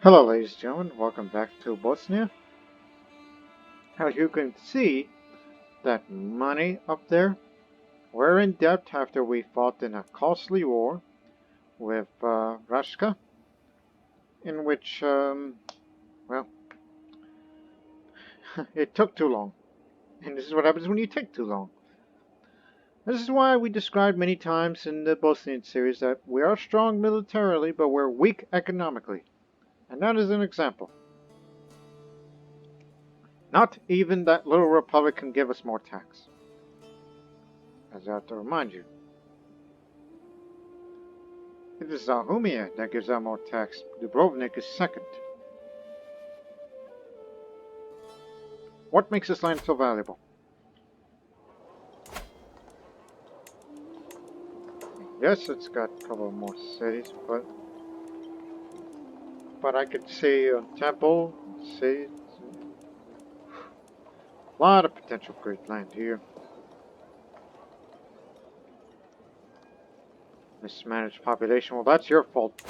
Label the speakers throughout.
Speaker 1: Hello ladies and gentlemen, welcome back to Bosnia. As you can see, that money up there, we're in debt after we fought in a costly war with Russia, in which, well, it took too long. And this is what happens when you take too long. This is why we described many times in the Bosnian series that we are strong militarily, but we're weak economically. And that is an example. Not even that little republic can give us more tax. As I have to remind you. It is Zalhumia that gives out more tax. Dubrovnik is second. What makes this land so valuable? Yes, it's got a couple more cities, but I could see a temple, see a lot of potential great land here. Mismanaged population, well that's your fault.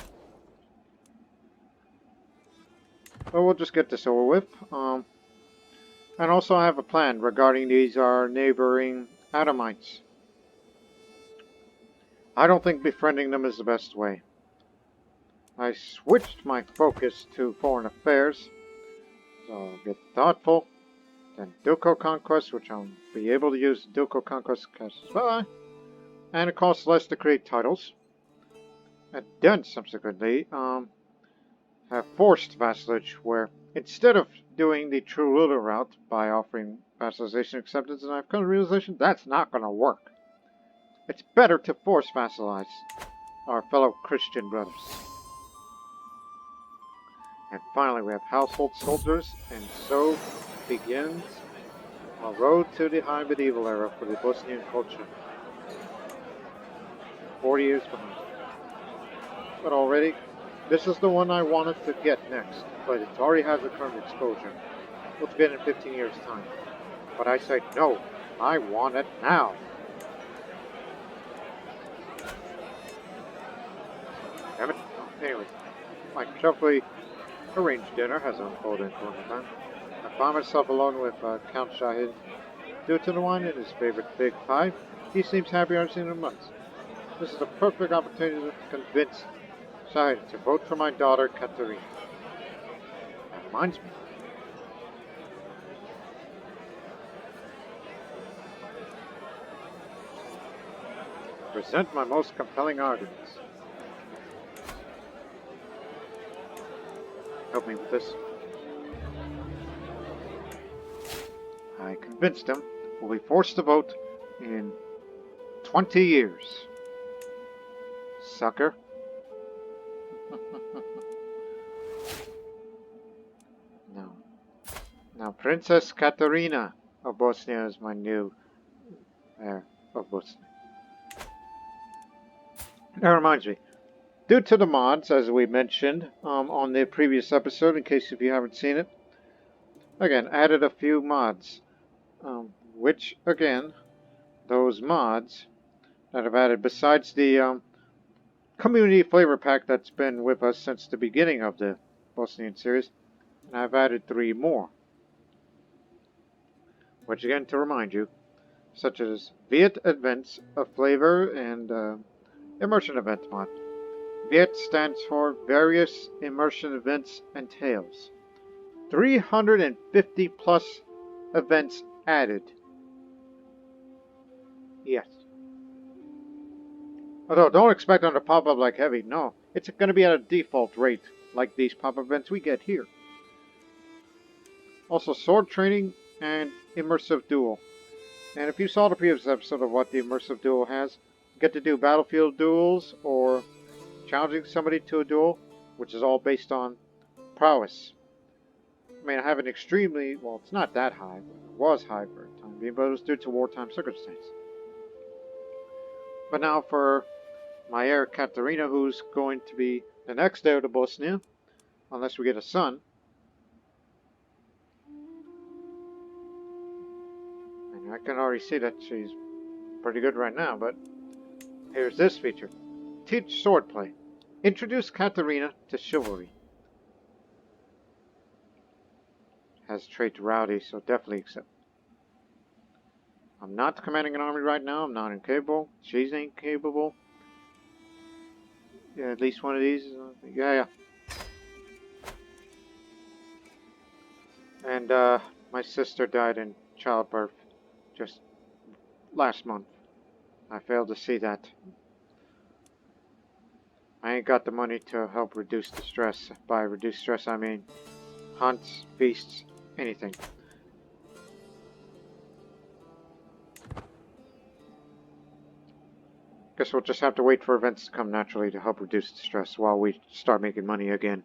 Speaker 1: But we'll just get this over with. And also I have a plan regarding these our neighboring Adamites. I don't think befriending them is the best way. I switched my focus to foreign affairs, so I'll get thoughtful, then ducal conquest, which I'll be able to use ducal conquest as well, and it costs less to create titles. And then subsequently, have forced vassalage, where instead of doing the true ruler route by offering vassalization acceptance, and I've come to the realization that's not going to work. It's better to force vassalize our fellow Christian brothers. And finally, we have household soldiers, and so begins a road to the high medieval era for the Bosnian culture. 40 years behind. But already, this is the one I wanted to get next, but it already has a current exposure. We'll get in 15 years' time. But I said, no, I want it now. Damn it. Anyways, my carefully arranged dinner has unfolded in corner time. I found myself alone with Count Shahid. Due to the wine and his favorite big pie, he seems happier I've seen him in months. This is a perfect opportunity to convince Shahid to vote for my daughter, Katarina. That reminds me. Present my most compelling arguments. Help me with this. I convinced him we'll be forced to vote in 20 years. Sucker. No. Now, Princess Katarina of Bosnia is my new heir of Bosnia. That reminds me. Due to the mods, as we mentioned on the previous episode, in case if you haven't seen it, again, added a few mods. Which, again, those mods that I've added, besides the community flavor pack that's been with us since the beginning of the Bosnian series, and I've added 3 more. Which, again, to remind you, such as Viet Events, a flavor, and Immersion Event mod. Viet stands for Various Immersion Events and Tales. 350 plus events added. Yes. Although, don't expect them to pop up like heavy. No, it's going to be at a default rate, like these pop-up events we get here. Also, sword training and immersive duel. And if you saw the previous episode of what the immersive duel has, you get to do battlefield duels or challenging somebody to a duel, which is all based on prowess. I mean, I have an extremely, well, it's not that high, but it was high for a time being, but it was due to wartime circumstances. But now for my heir Katarina, who's going to be the next heir to Bosnia, unless we get a son. And I can already see that she's pretty good right now, but here's this feature. Teach swordplay. Introduce Katarina to chivalry. has trait rowdy, so definitely accept. I'm not commanding an army right now. I'm not incapable. She's incapable. Yeah, at least one of these. Yeah. And my sister died in childbirth just last month. I failed to see that. I ain't got the money to help reduce the stress. By reduce stress, I mean hunts, feasts, anything. Guess we'll just have to wait for events to come naturally to help reduce the stress while we start making money again.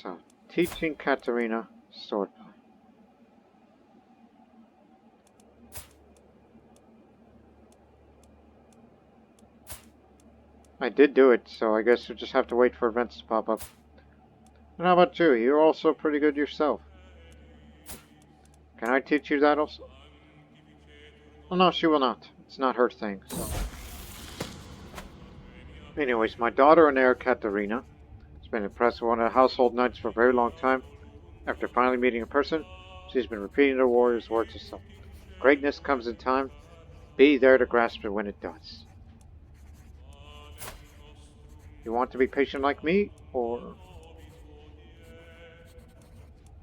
Speaker 1: So, teaching Katarina swordplay. I did do it, so I guess we'll just have to wait for events to pop up. And how about you? You're also pretty good yourself. Can I teach you that also? Oh no, she will not. It's not her thing, so. Anyways, my daughter and heir, Katarina, has been impressed with one of the household knights for a very long time. After finally meeting in person, she's been repeating the warrior's words herself. Greatness comes in time. Be there to grasp it when it does. You want to be patient like me, or...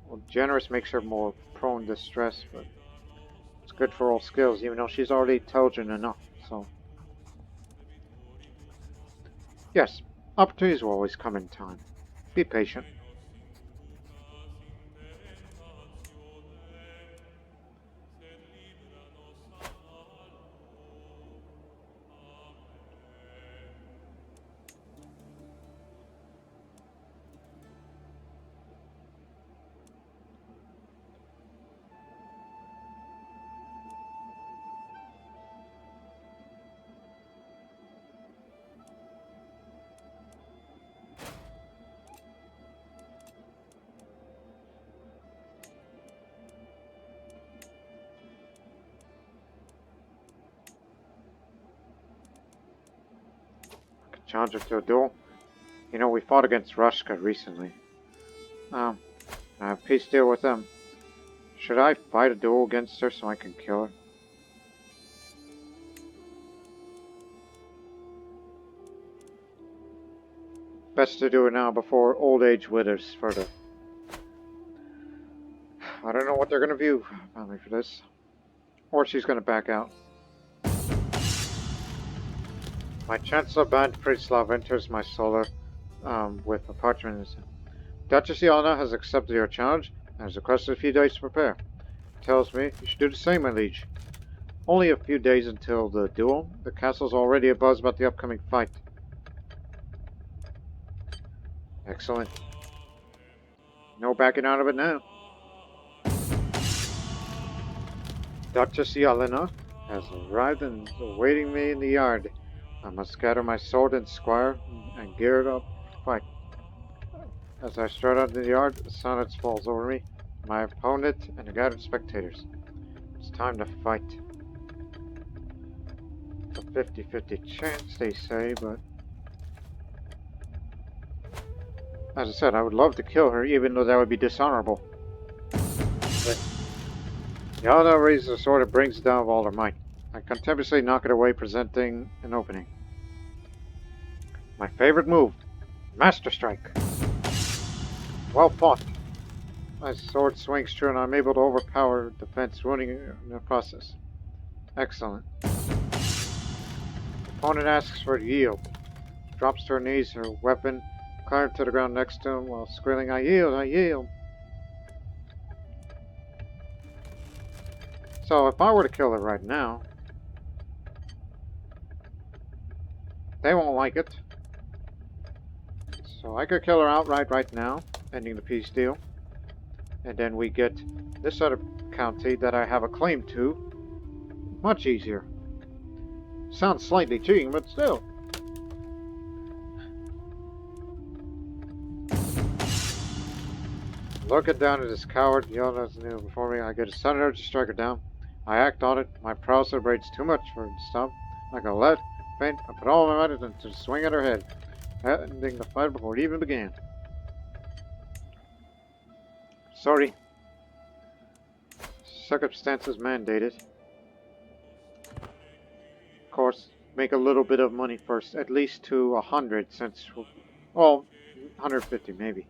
Speaker 1: Well, generous makes her more prone to stress, but it's good for all skills, even though she's already intelligent enough, so... Yes, opportunities will always come in time. Be patient. Challenge her to a duel. You know, we fought against Russia recently. I have a peace deal with them. Should I fight a duel against her so I can kill her? Best to do it now before old age withers further. I don't know what they're gonna view on me for this. Or she's gonna back out. My Chancellor Band Prislav enters my solar with a parchment in his hand. Duchess Yana has accepted your challenge and has requested a few days to prepare. Tells me you should do the same, my liege. Only a few days until the duel. The castle's already abuzz about the upcoming fight. Excellent. No backing out of it now. Duchess Yelena has arrived and is awaiting me in the yard. I must gather my sword and squire and gear it up to fight. As I stride out in the yard, the silence falls over me, my opponent, and the gathered spectators. It's time to fight. It's a 50-50 chance, they say, but... As I said, I would love to kill her, even though that would be dishonorable. But Yana raises her sword and brings it down with all her might. I contemptuously knock it away, presenting an opening. My favorite move, Master Strike. Well fought. My sword swings true and I'm able to overpower defense, wounding her in the process. Excellent. Opponent asks for yield. Drops to her knees, her weapon clatters to the ground next to him while squealing, I yield, I yield. So if I were to kill her right now, they won't like it. So I could kill her outright right now, ending the peace deal. And then we get this other county that I have a claim to. Much easier. Sounds slightly cheating, but still. Looking down at this coward, Yona's new before me, I get a sudden urge to strike her down. I act on it. My prowess vibrates too much for it to stop. Like a let. faint, I put all my might into the swing at her head, ending the fight before it even began. Sorry. Circumstances mandated. Of course, make a little bit of money first, at least to 100 since, well, 150 maybe.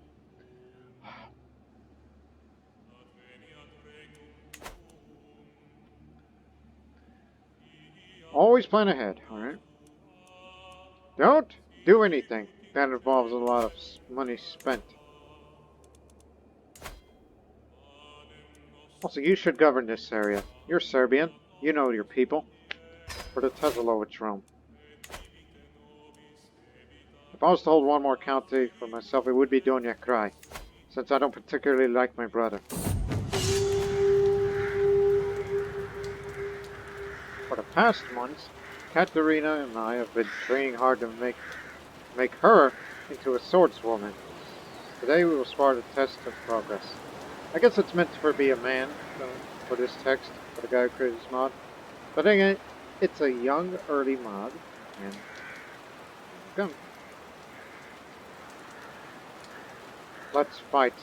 Speaker 1: Always plan ahead, alright? Don't do anything that involves a lot of money spent. Also, you should govern this area. You're Serbian. You know your people. For the Teslovich realm. If I was to hold one more county for myself, it would be Donja Kraj, since I don't particularly like my brother. For the past months, Katarina and I have been training hard to make her into a swordswoman. Today we will start a test of progress. I guess it's meant to be a man for this text, for the guy who created this mod. But again, it's a young, early mod, and go. Let's fight.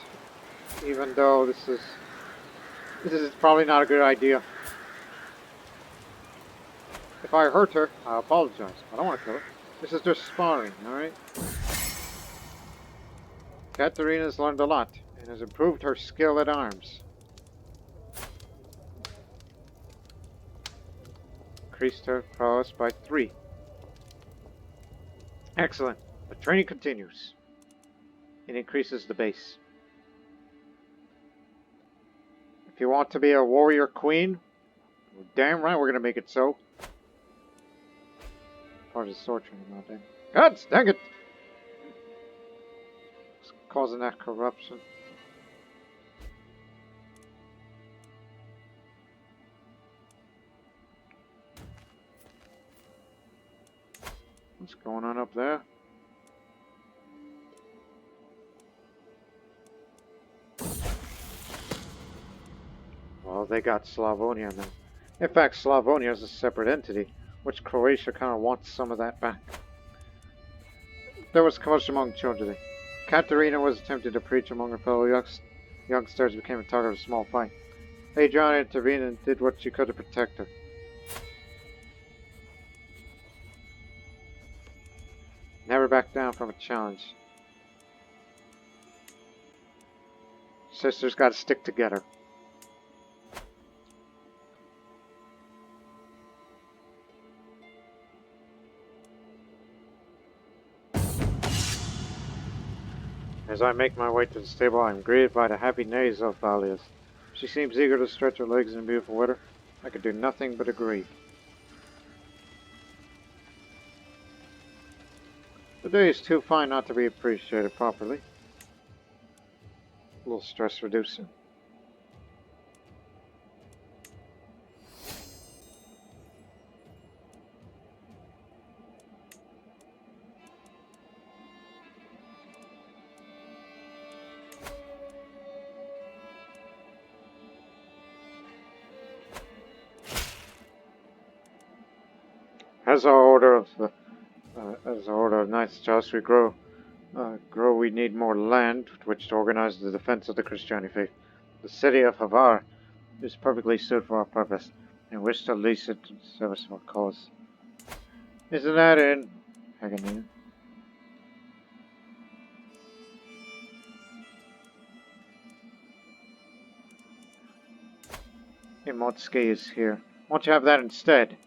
Speaker 1: Even though this is probably not a good idea. If I hurt her, I apologize. I don't want to kill her. This is just sparring, alright? Katarina's learned a lot, and has improved her skill at arms. Increased her prowess by 3. Excellent. The training continues. It increases the base. If you want to be a warrior queen, well, damn right we're going to make it so. Part of the sword training mod, then. God dang it! It's causing that corruption. What's going on up there? Well, they got Slavonia now. In fact, Slavonia is a separate entity, which Croatia kind of wants some of that back. There was commotion among children today. Katarina was attempting to preach among her fellow youngsters, became a target of a small fight. Adriana intervened and did what she could to protect her. Never back down from a challenge. Sisters gotta stick together. As I make my way to the stable, I am greeted by the happy neighs of Valias. She seems eager to stretch her legs in beautiful weather. I could do nothing but agree. The day is too fine not to be appreciated properly. A little stress reducing. As our order of Knights Joust, we need more land with which to organize the defense of the Krstjani faith. The city of Heir is perfectly suited for our purpose, and wish to lease it to the service of our cause. Isn't that in Haganina? Imotski is here. Why don't you have that instead?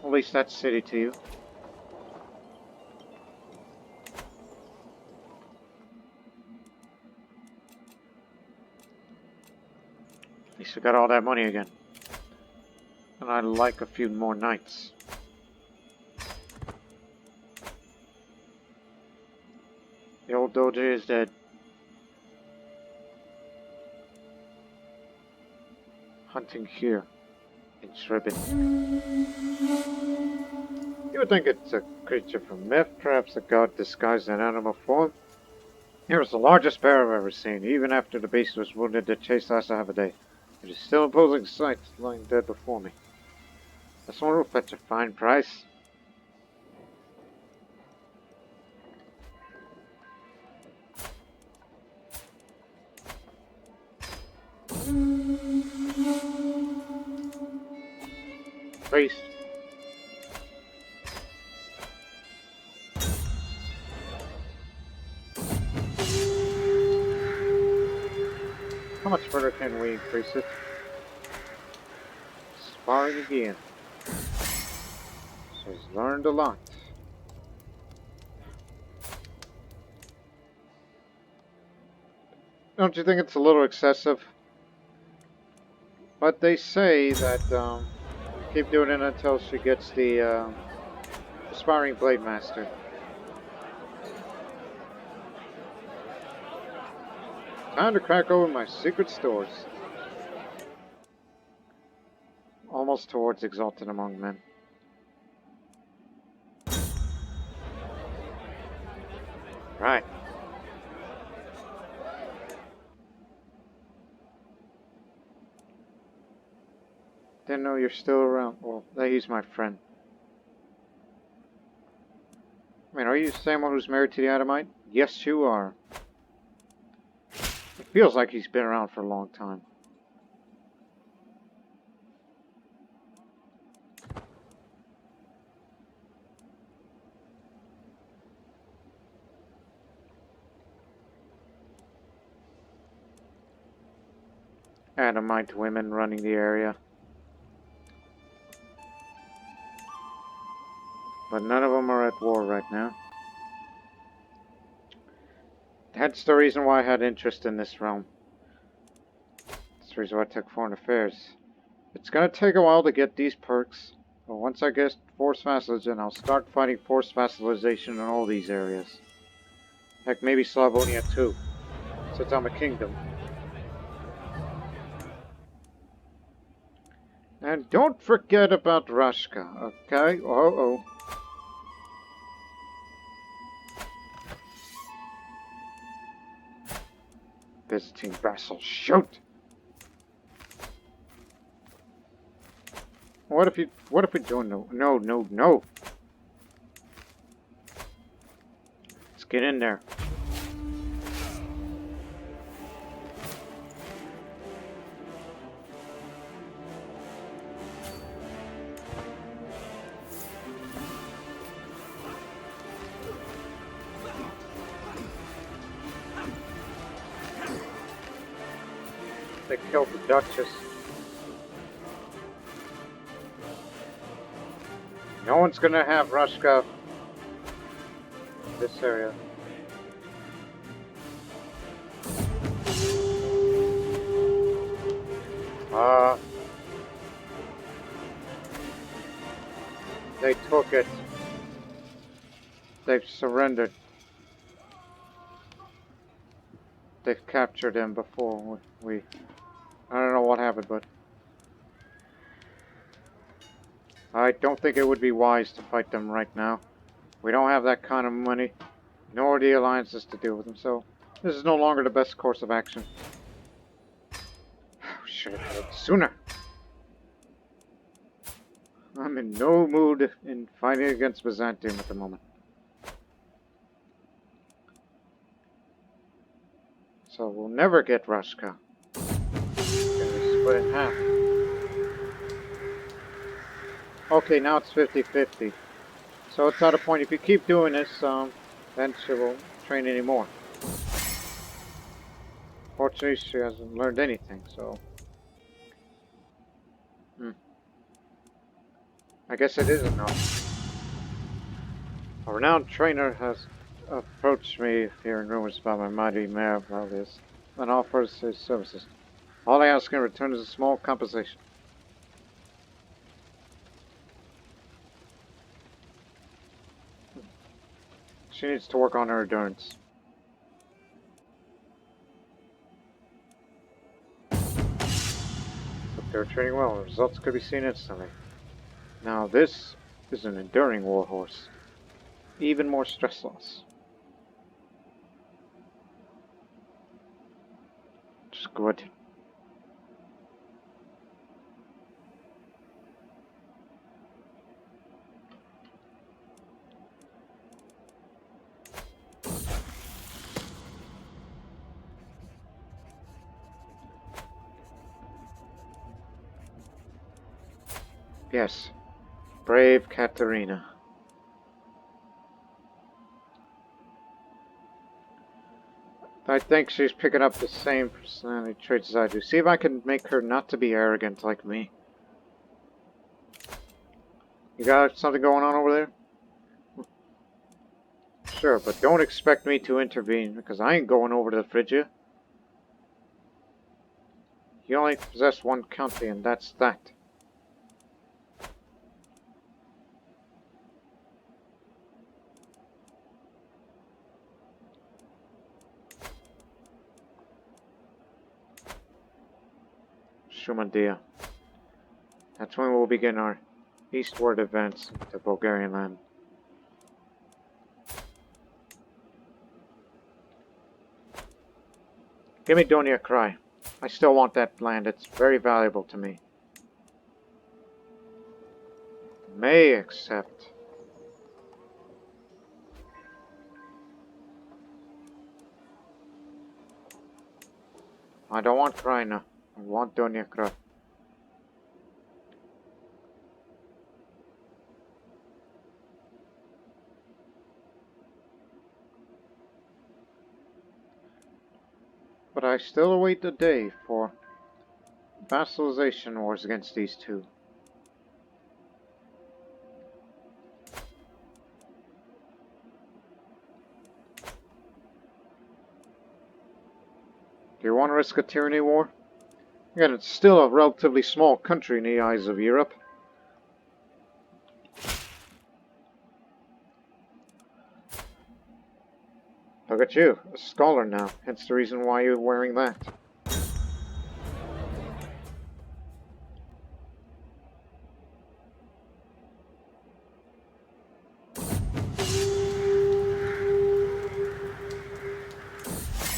Speaker 1: At least that's city to you. At least we got all that money again. And I'd like a few more knights. The old Doge is dead. Hunting here in Srebin. You would think it's a creature from myth, perhaps a god disguised in animal form. It was the largest bear I've ever seen. Even after the beast was wounded, the chase lasted half a day. It is still an imposing sight, lying dead before me. This one will fetch a fine price. Priest. How much further can we increase it? Sparring again. So he's learned a lot. Don't you think it's a little excessive? But they say that you keep doing it until she gets the aspiring blade master. Time to crack open my secret stores. Almost towards exalted among men. Right. Didn't know you're still around. Well, he's my friend. I mean, are you the same one who's married to the Adamite? Yes, you are. It feels like he's been around for a long time. Adamite women running the area. But none of them are at war right now. That's the reason why I had interest in this realm. That's the reason why I took foreign affairs. It's gonna take a while to get these perks, but once I get forced vassalization, I'll start fighting forced vassalization in all these areas. Heck, maybe Slavonia too, since I'm a kingdom. And don't forget about Rashka, okay? Oh. Visiting vassal, shoot! What if we don't know? No. Let's get in there. They killed the Duchess. No one's gonna have Rashka in this area. They took it. They've surrendered. They've captured him before we... I don't know what happened, but... I don't think it would be wise to fight them right now. We don't have that kind of money, nor the alliances to deal with them, so... This is no longer the best course of action. Should have done it sooner. I'm in no mood in fighting against Byzantium at the moment. So we'll never get Rashka. It's gonna be split in half. Okay, now it's 50-50. So it's at a point, if you keep doing this, then she won't train anymore. Fortunately, she hasn't learned anything, so... I guess it is enough. A renowned trainer has approached me hearing rumors about my mighty mare Valdez and offers his services. All I ask in return is a small compensation. She needs to work on her endurance. But they're training well, and results could be seen instantly. Now this is an enduring warhorse. Even more stress loss. Just good. Yes, brave Katarina. I think she's picking up the same personality traits as I do. See if I can make her not to be arrogant like me. You got something going on over there? Sure, but don't expect me to intervene, because I ain't going over to the Phrygia. You only possess one county, and that's that. Shumandia. That's when we'll begin our eastward advance to Bulgarian land. Give me Donia Krai. I still want that land. It's very valuable to me. May accept. I don't want Krajina. I want Donia Krai. But I still await the day for vassalization wars against these two. Do you want to risk a tyranny war? Again, it's still a relatively small country in the eyes of Europe. Look at you, a scholar now, hence the reason why you're wearing that.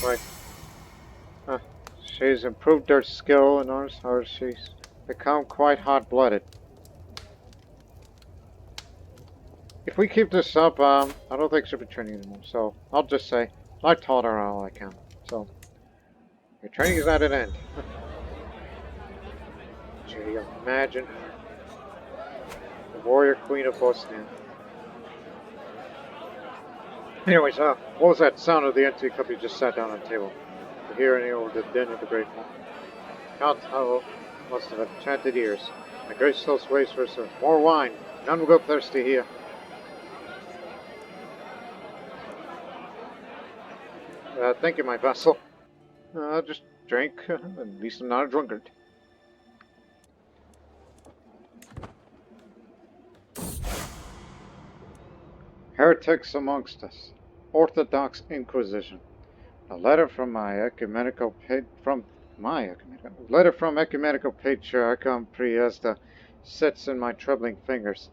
Speaker 1: Right. She's improved her skill in ours, or she's become quite hot-blooded. If we keep this up, I don't think she'll be training anymore, so I'll just say, I taught her all I can, so your training is at an end. Gee, imagine the warrior queen of Bosnia. Anyways, what was that sound of the empty cup you just sat down on the table? To hear any over the din of the great one. Count Howell must have enchanted ears. My grace still sways for some more wine. None will go thirsty here. Thank you, my vassal. Just drink. At least I'm not a drunkard. Heretics amongst us. Orthodox inquisition. A letter from my ecumenical ecumenical patriarch Priesta sits in my trembling fingers.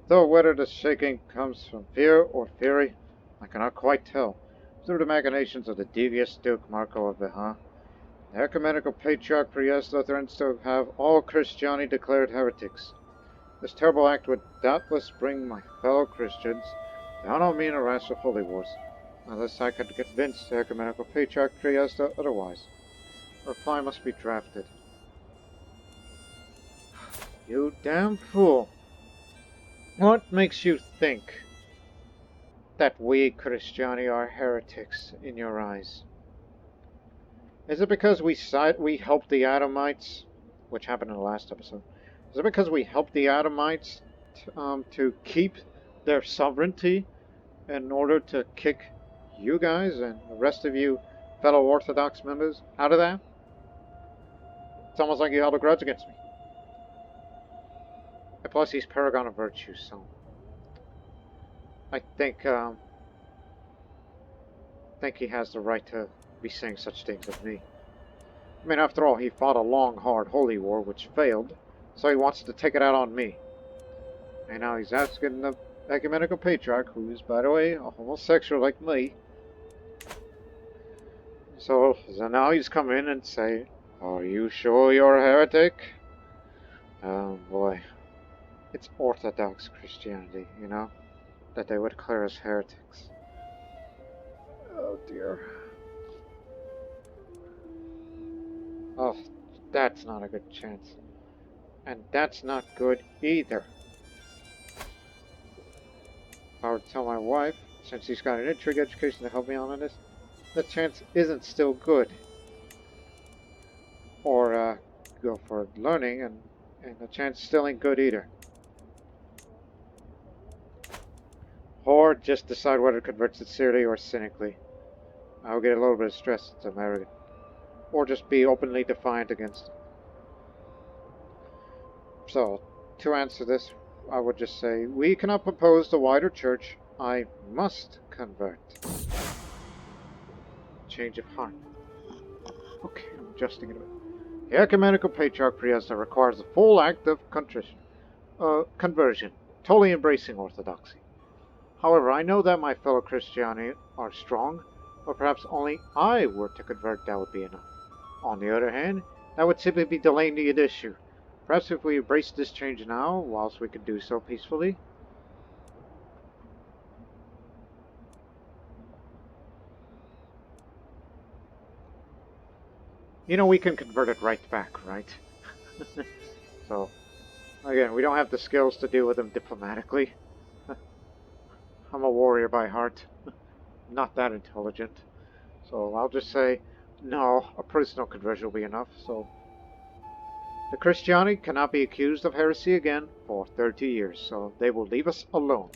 Speaker 1: Though whether the shaking comes from fear or fury, I cannot quite tell. Through the machinations of the devious Duke Marco of Bosnia, the ecumenical patriarch Priesta threatens to have all Krstjani declared heretics. This terrible act would doubtless bring my fellow Christians down on me in a rash of holy wars, unless I could convince the ecumenical patriarch Priesta otherwise. A reply must be drafted. You damn fool! What makes you think that we Krstjani are heretics in your eyes? Is it because we helped the Adamites, which happened in the last episode? Is it because we helped the Adamites to keep their sovereignty in order to kick you guys and the rest of you fellow Orthodox members out of that? It's almost like you held a grudge against me. And plus, he's paragon of virtue, so I think he has the right to be saying such things of me. I mean, after all, he fought a long, hard holy war which failed, so he wants to take it out on me. And now he's asking the ecumenical patriarch, who is, by the way, a homosexual like me. So now he's come in and say, "Are you sure you're a heretic?" Oh boy. It's Orthodox Christianity, you know, that they would declare as heretics. Oh dear. Oh, that's not a good chance. And that's not good either. If I were to tell my wife, since she's got an intrigue education to help me out on this, the chance isn't still good. Or go for learning, and the chance still ain't good either. Or just decide whether to convert sincerely or cynically. I'll get a little bit of stress since I'm arrogant. Or just be openly defiant against it. So, to answer this, I would just say, we cannot propose the wider church. I must convert. Change of heart. Okay, I'm adjusting it a bit. The Ecumenical Patriarch Krstjani requires a full act of conversion, totally embracing Orthodoxy. However, I know that my fellow Krstjani are strong, or perhaps only I were to convert, that would be enough. On the other hand, that would simply be delaying the issue. Perhaps if we embrace this change now, whilst we could do so peacefully. You know, we can convert it right back, right? So, again, we don't have the skills to deal with them diplomatically. I'm a warrior by heart. Not that intelligent. So I'll just say, no, a personal conversion will be enough. So the Krstjani cannot be accused of heresy again for 30 years, so they will leave us alone.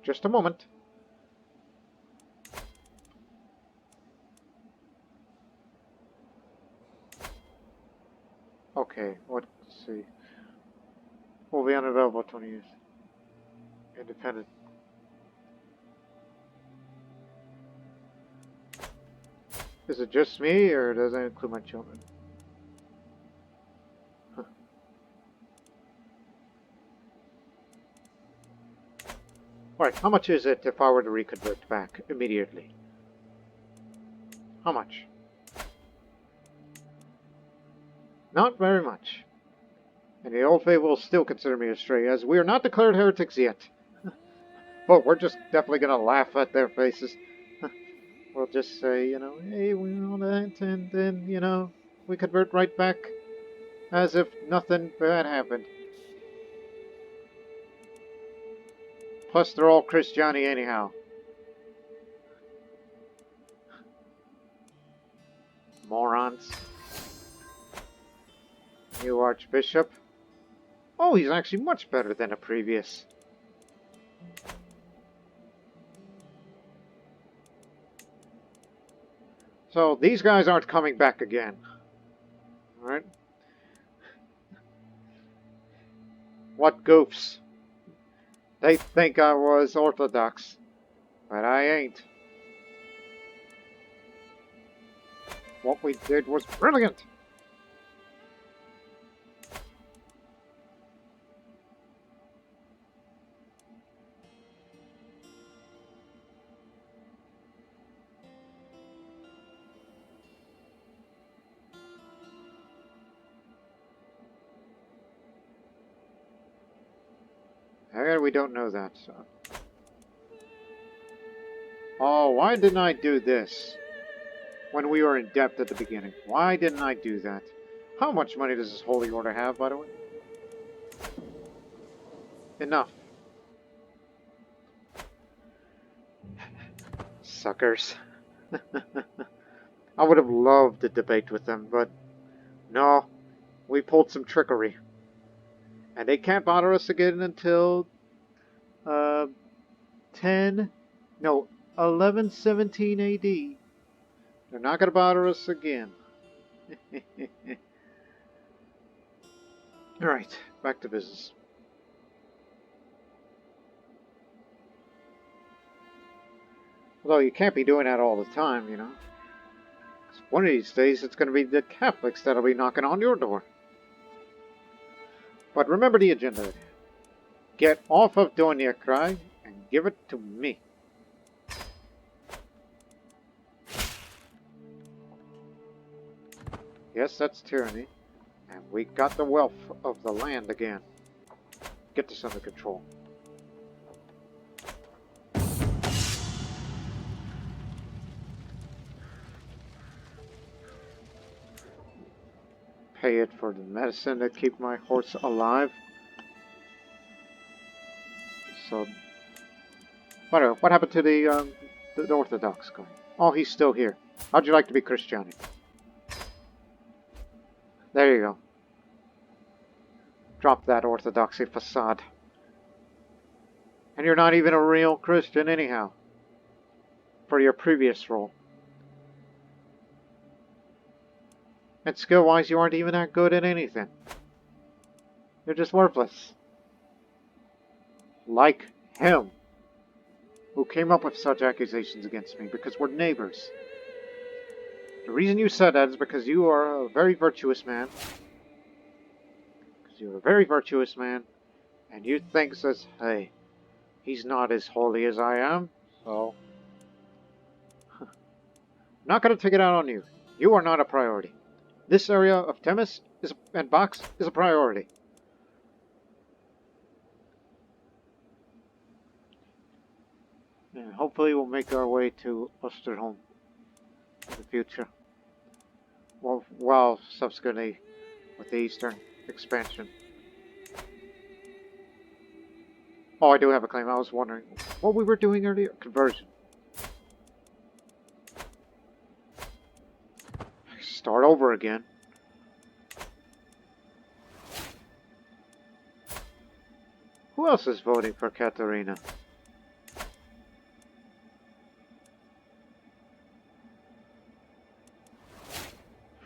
Speaker 1: Just a moment. Okay, let's see. Will be unavailable 20 years. Independent. Is it just me, or does that include my children? Huh. Alright, how much is it if I were to reconvert back immediately? How much? Not very much. And the old faith will still consider me astray, as we are not declared heretics yet. But we're just definitely gonna laugh at their faces. We'll just say, you know, hey, we know that, and then, you know, we convert right back as if nothing bad happened. Plus, they're all Krstjani anyhow. Morons. New Archbishop. Oh, he's actually much better than the previous. So, these guys aren't coming back again. Alright? What goofs. They think I was Orthodox, but I ain't. What we did was brilliant! Again, we don't know that, so... Oh, why didn't I do this? When we were in debt at the beginning. Why didn't I do that? How much money does this Holy Order have, by the way? Enough. Suckers. I would have loved to debate with them, but... No. We pulled some trickery. And they can't bother us again until... 1117 AD. They're not going to bother us again. Alright, back to business. Although you can't be doing that all the time, you know. 'Cause one of these days it's going to be the Catholics that'll be knocking on your door. But remember the agenda. Get off of Donia Cry and give it to me. Yes, that's tyranny. And we got the wealth of the land again. Get this under control. pay it for the medicine to keep my horse alive. So, what happened to the Orthodox guy? Oh, he's still here. How'd you like to be Krstjani? There you go. Drop that Orthodoxy facade. And you're not even a real Christian anyhow. For your previous role. And skill-wise, you aren't even that good at anything. You're just worthless. Like him. Who came up with such accusations against me, because we're neighbors. The reason you said that is because you are a very virtuous man. Because you're a very virtuous man. And you think says, hey, he's not as holy as I am, so... I'm not going to take it out on you. You are not a priority. This area of Temis and Box is a priority. And hopefully we'll make our way to Osterholm in the future. Well, subsequently with the Eastern expansion. Oh, I do have a claim. I was wondering what we were doing earlier. Conversion. Start over again. Who else is voting for Katarina?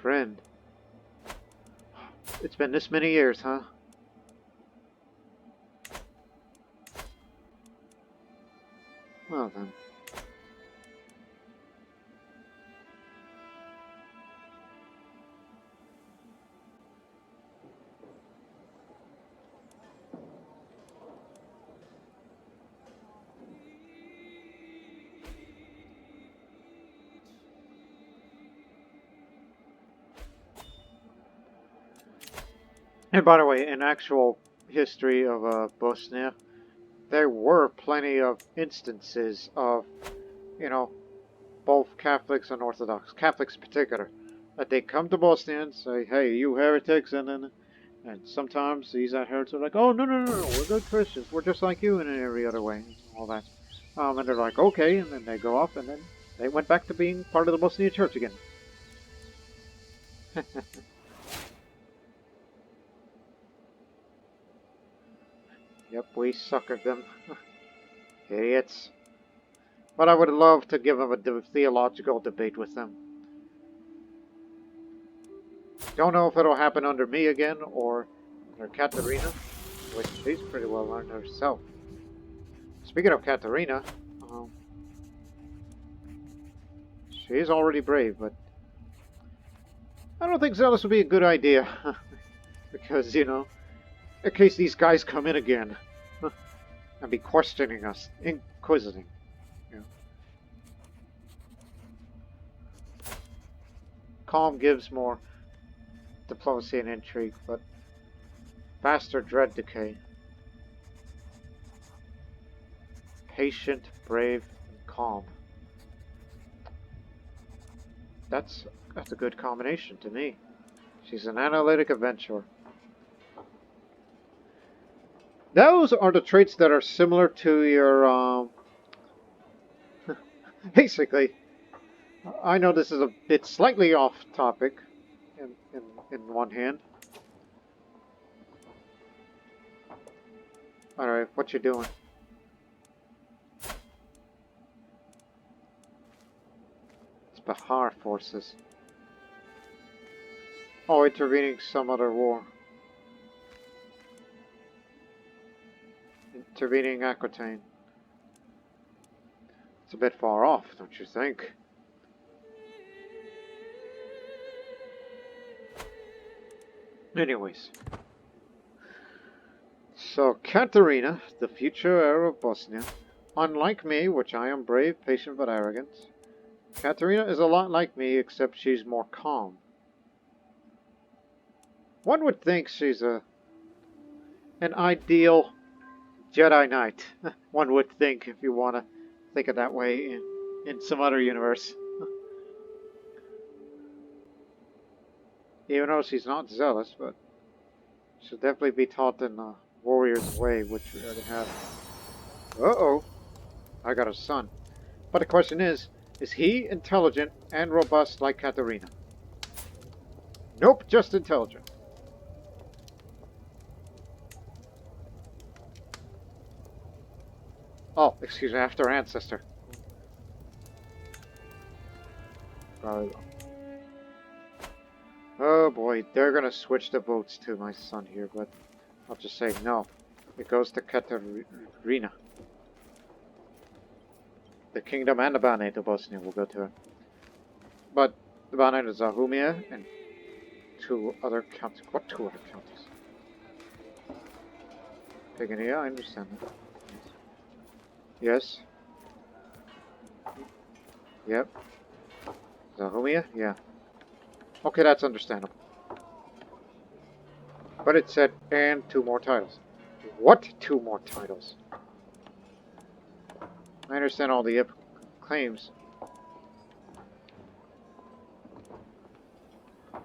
Speaker 1: Friend. It's been this many years, huh? Well then. And by the way, in actual history of Bosnia, there were plenty of instances of, you know, both Catholics and Orthodox, Catholics in particular, that they come to Bosnia and say, hey, you heretics, and sometimes these heretics are like, oh, no, we're good Christians, we're just like you in every other way, and all that. And they're like, okay, and then they go off, and then they went back to being part of the Bosnian Church again. Yep, we suckered them. Idiots. But I would love to give them a theological debate with them. Don't know if it'll happen under me again, or under Katarina, which she's pretty well learned herself. Speaking of Katarina, she's already brave, but I don't think zealous would be a good idea. Because, you know, in case these guys come in again and be questioning us, inquisiting. You know. Calm gives more diplomacy and intrigue, but faster dread decay. Patient, brave, and calm. That's a good combination to me. She's an analytic adventurer. Those are the traits that are similar to your, basically, I know this is a bit slightly off topic in one hand. Alright, what you doing? It's Bahar forces. Oh, intervening some other war. Intervening Aquitaine. It's a bit far off, don't you think? Anyways. So, Katarina, the future heir of Bosnia, unlike me, which I am brave, patient, but arrogant, Katarina is a lot like me, except she's more calm. One would think she's an ideal Jedi Knight. One would think, if you want to think of that way in some other universe. Even though she's not zealous, but should definitely be taught in the warrior's way, which we already have. Uh-oh. I got a son. But the question is he intelligent and robust like Katarina? Nope, just intelligent. Oh, excuse me, after ancestor. Probably. Oh boy, they're gonna switch the votes to my son here, but I'll just say no. It goes to Katarina. The kingdom and the Banate of Bosnia will go to her. But the Banate of Zahumia and 2 other counties. What 2 other counties? Pagania, I understand that. Yes. Yep. Zahumia? Yeah. Okay, that's understandable. But it said, and 2 more titles. What 2 more titles? I understand all the claims. I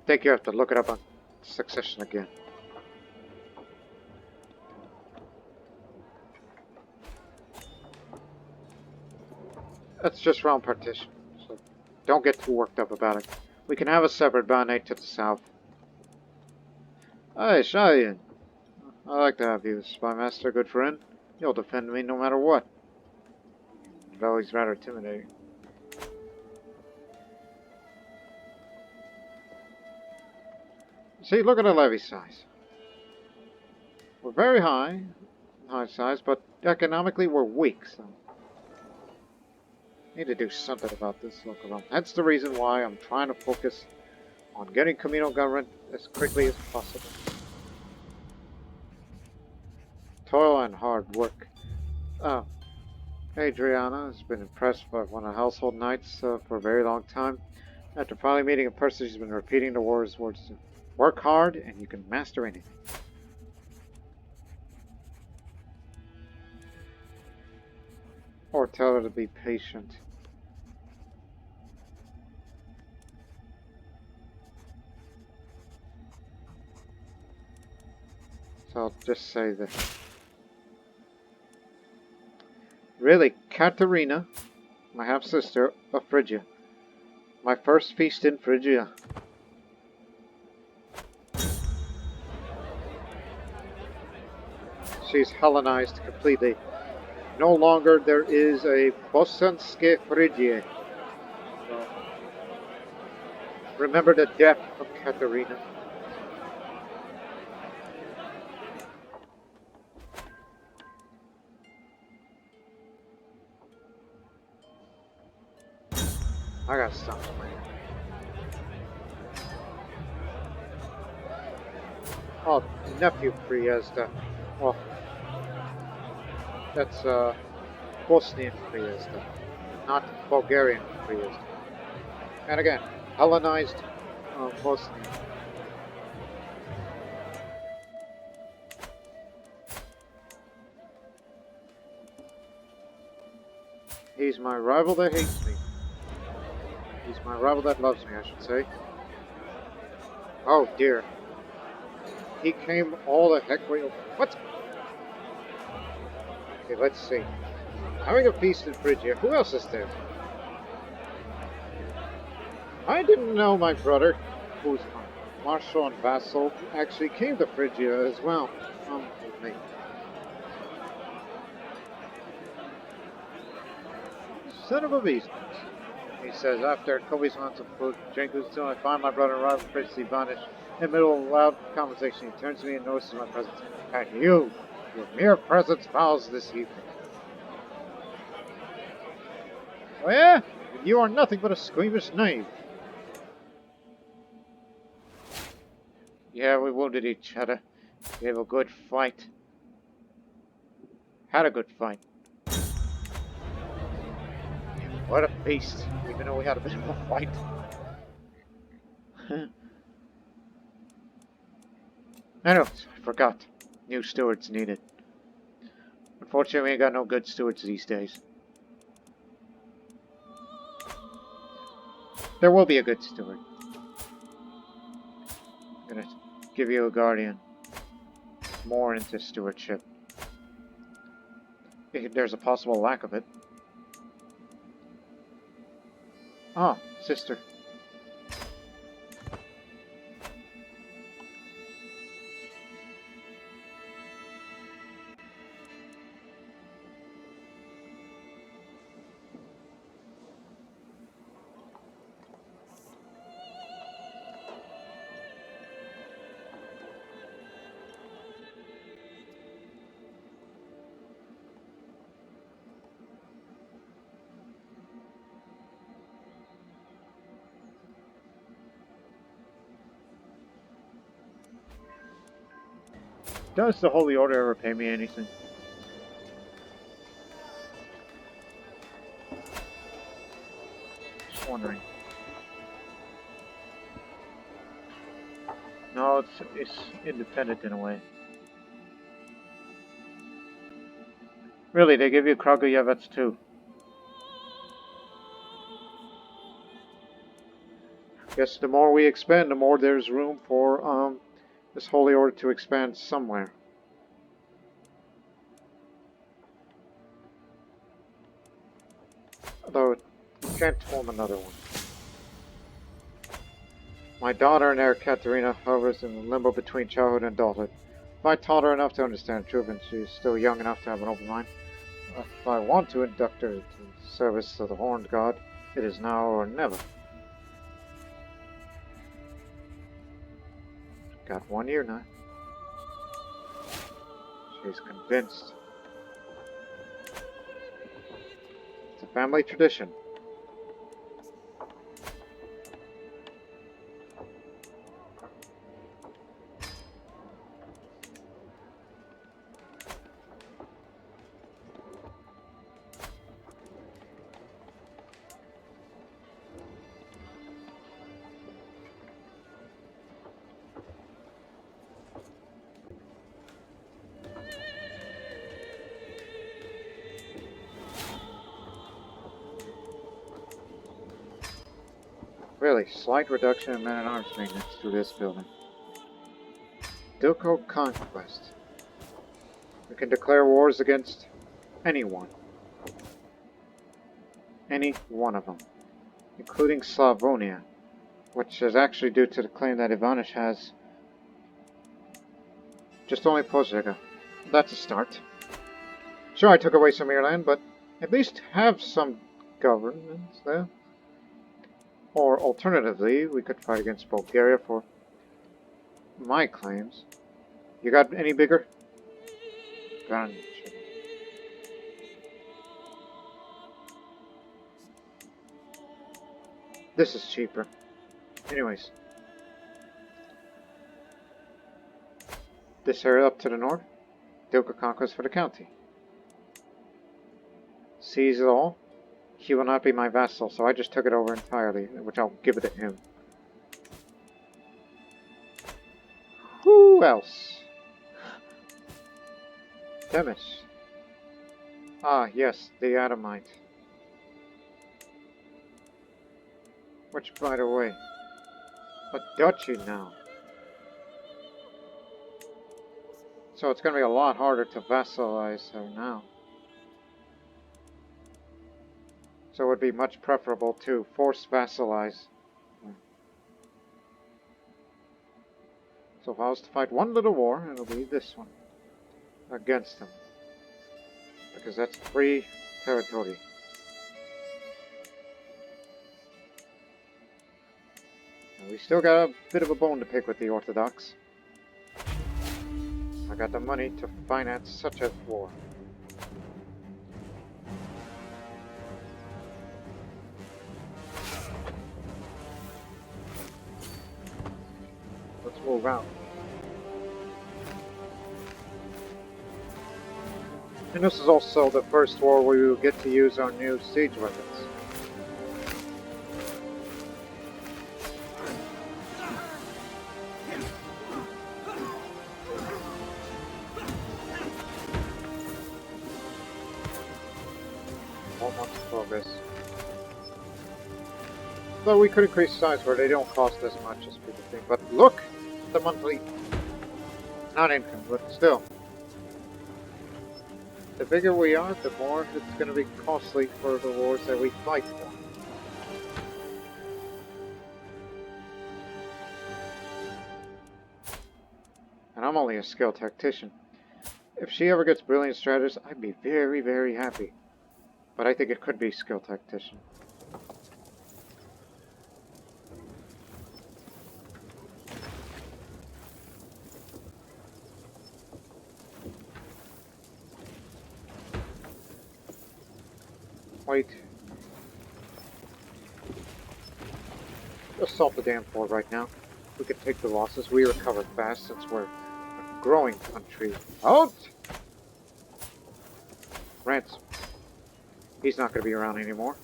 Speaker 1: think you have to look it up on succession again. That's just round partition, so don't get too worked up about it. We can have a separate Banate to the south. Hey, Shayan. I like to have you as spy master, good friend. You'll defend me no matter what. Though he's rather intimidating. See, look at the levy size. We're very high size, but economically we're weak, so need to do something about this local realm. That's the reason why I'm trying to focus on getting communal government as quickly as possible. Toil and hard work. Oh, Adriana has been impressed by one of the household knights for a very long time. After finally meeting in person, she's been repeating the words to work hard and you can master anything. Or tell her to be patient. So I'll just say this. Really, Katarina, my half-sister of Phrygia. My first feast in Phrygia. She's Hellenized completely. No longer there is a Bosanske Phrygia. So, remember the death of Katarina. I gotta stop playing. Oh, nephew Priezda. Well, that's Bosnian Priezda, not Bulgarian Priezda. And again, Hellenized Bosnian. He's my rival that hates me. He's my rival that loves me, I should say. Oh dear. He came all the heck way over. What? Okay, let's see. Having a feast in Phrygia. Who else is there? I didn't know my brother, who's my marshal and vassal, actually came to Phrygia as well. With me. Son of a beast. He says, after a couple of months of food, drink was until I find my brother Robert Princely vanished. In the middle of a loud conversation, he turns to me and notices my presence. And your mere presence fouls this evening. Oh yeah? You are nothing but a squeamish knave. Yeah, we wounded each other. We have a good fight. Had a good fight. What a beast, even though we had a bit of a fight. Anyways, I forgot. New stewards needed. Unfortunately, we ain't got no good stewards these days. There will be a good steward. I'm gonna give you a guardian. More into stewardship. There's a possible lack of it. Ah, sister. Does the Holy Order ever pay me anything? Just wondering. No, it's independent in a way. Really, they give you Kragujevets too. Guess the more we expand, the more there's room for this Holy Order to expand somewhere. Although, we can't form another one. My daughter and heir Katarina hovers in the limbo between childhood and adulthood. If I taught her enough to understand truth and she is still young enough to have an open mind, if I want to induct her to service of the Horned God, it is now or never. Got 1 year now. She's convinced. It's a family tradition. Really, slight reduction in men-at-arms maintenance through this building. Ducal conquest. We can declare wars against anyone. Any one of them. Including Slavonia, which is actually due to the claim that Ivanish has. Just only Pozega. That's a start. Sure, I took away some of your land, but at least have some governance there. Or alternatively, we could fight against Bulgaria for my claims. You got any bigger? Gotcha. This is cheaper. Anyways. This area up to the north. Ducal conquest for the county. Seize it all. He will not be my vassal, so I just took it over entirely, which I'll give it to him. Who else? Demis. Ah, yes, the Adamite. Which, by the way, a duchy now. So it's going to be a lot harder to vassalize her now. So it would be much preferable to force vassalize. So if I was to fight one little war, it'll be this one. Against him. Because that's free territory. And we still got a bit of a bone to pick with the Orthodox. I got the money to finance such a war. Let's move out. And this is also the first war where we will get to use our new siege weapons. Almost progress. Though we could increase size where they don't cost as much as people think. But look! The monthly... not income, but still. The bigger we are, the more it's going to be costly for the wars that we fight for. And I'm only a skilled tactician. If she ever gets brilliant strategist, I'd be very, very happy. But I think it could be skilled tactician. Wait. Assault the damn fort right now. We can take the losses. We recover fast since we're a growing country. Halt! Ransom. He's not going to be around anymore.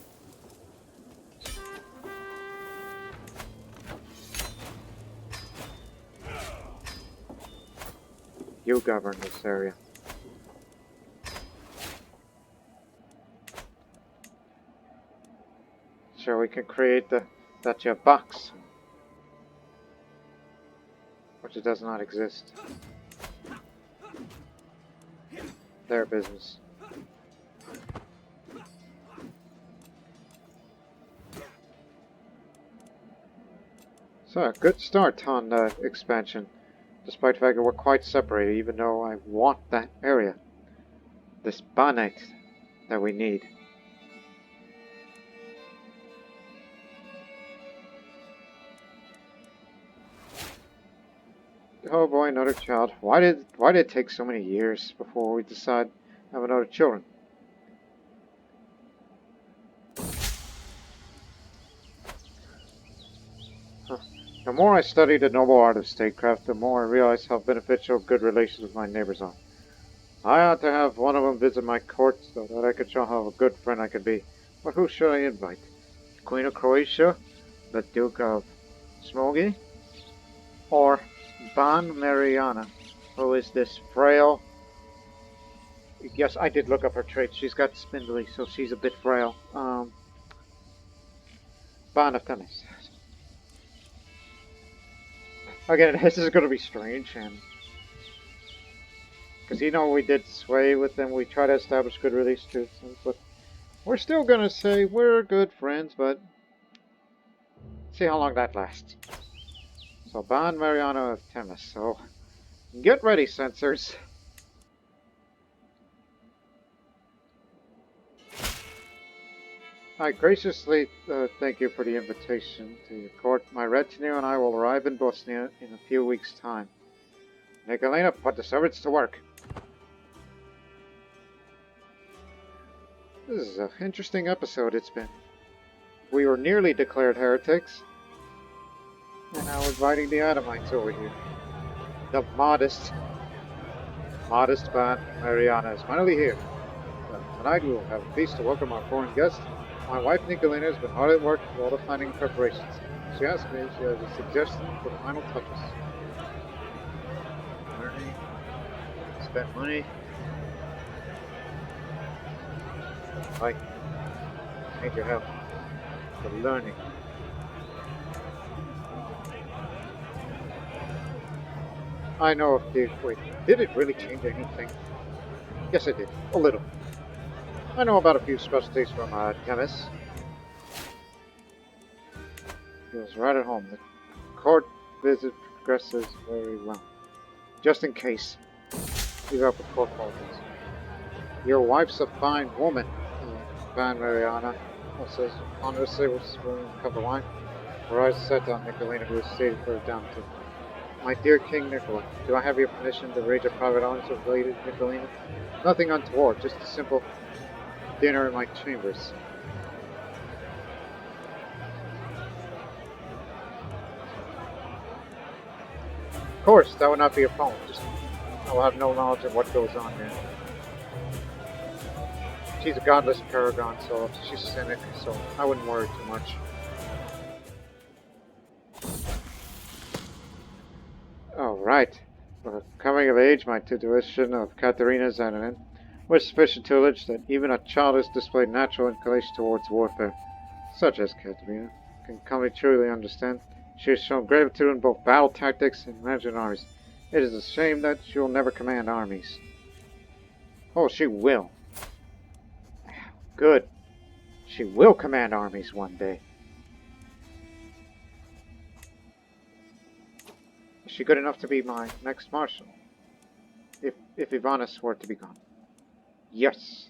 Speaker 1: You govern this area. Sure, we can create the Dacia box, which it does not exist. Their business. So, a good start on expansion, despite the fact that we're quite separated, even though I want that area. This bonnet that we need. Oh boy, another child. Why did it take so many years before we decide to have another children? The more I study the noble art of statecraft, the more I realize how beneficial good relations with my neighbors are. I ought to have one of them visit my court so that I could show how a good friend I could be. But who should I invite? The Queen of Croatia? The Duke of Smogy? Or Ban Mariana, who is this frail... Yes, I did look up her traits. She's got spindly, so she's a bit frail. Ban of Tennis. Again, this is going to be strange, and because you know we did sway with them, we try to establish good relations, but we're still going to say we're good friends, but see how long that lasts. So, Ban Mariano of Temis. So, get ready, censors. I graciously thank you for the invitation to your court. My retinue and I will arrive in Bosnia in a few weeks' time. Nikolina, put the servants to work. This is an interesting episode it's been. We were nearly declared heretics, and now we're inviting the Adamites over here. The modest Ban Mariana is finally here. Tonight we will have a feast to welcome our foreign guests. My wife Nikolina has been hard at work with all the planning preparations. She asked me if she has a suggestion for the final touches. Learning, spend money. I need your help for learning. I know if the... Wait, did it really change anything? Yes, it did. A little. I know about a few specialties from Temis. Feels right at home. The court visit progresses very well. Just in case. Leave up with court politics. Your wife's a fine woman, Ban Mariana. Says honestly with spoon cup of wine. Her eyes set on Nikolina, who is seated for down to. My dear King Nikola, do I have your permission to arrange a private audience with Lady Nikolina? Nothing untoward, just a simple dinner in my chambers. Of course, that would not be a problem. Just I will have no knowledge of what goes on there. She's a godless paragon, so she's a cynic, so I wouldn't worry too much. Alright. For coming of age, my tuition of Katarina Zananin with sufficient tutelage that even a child has displayed natural inclination towards warfare, such as Katarina. can come to truly understand. She has shown gratitude in both battle tactics and managing armies. It is a shame that she will never command armies. Oh, she will. Good. She will command armies one day. Is she good enough to be my next marshal? If Ivanis were to be gone. Yes.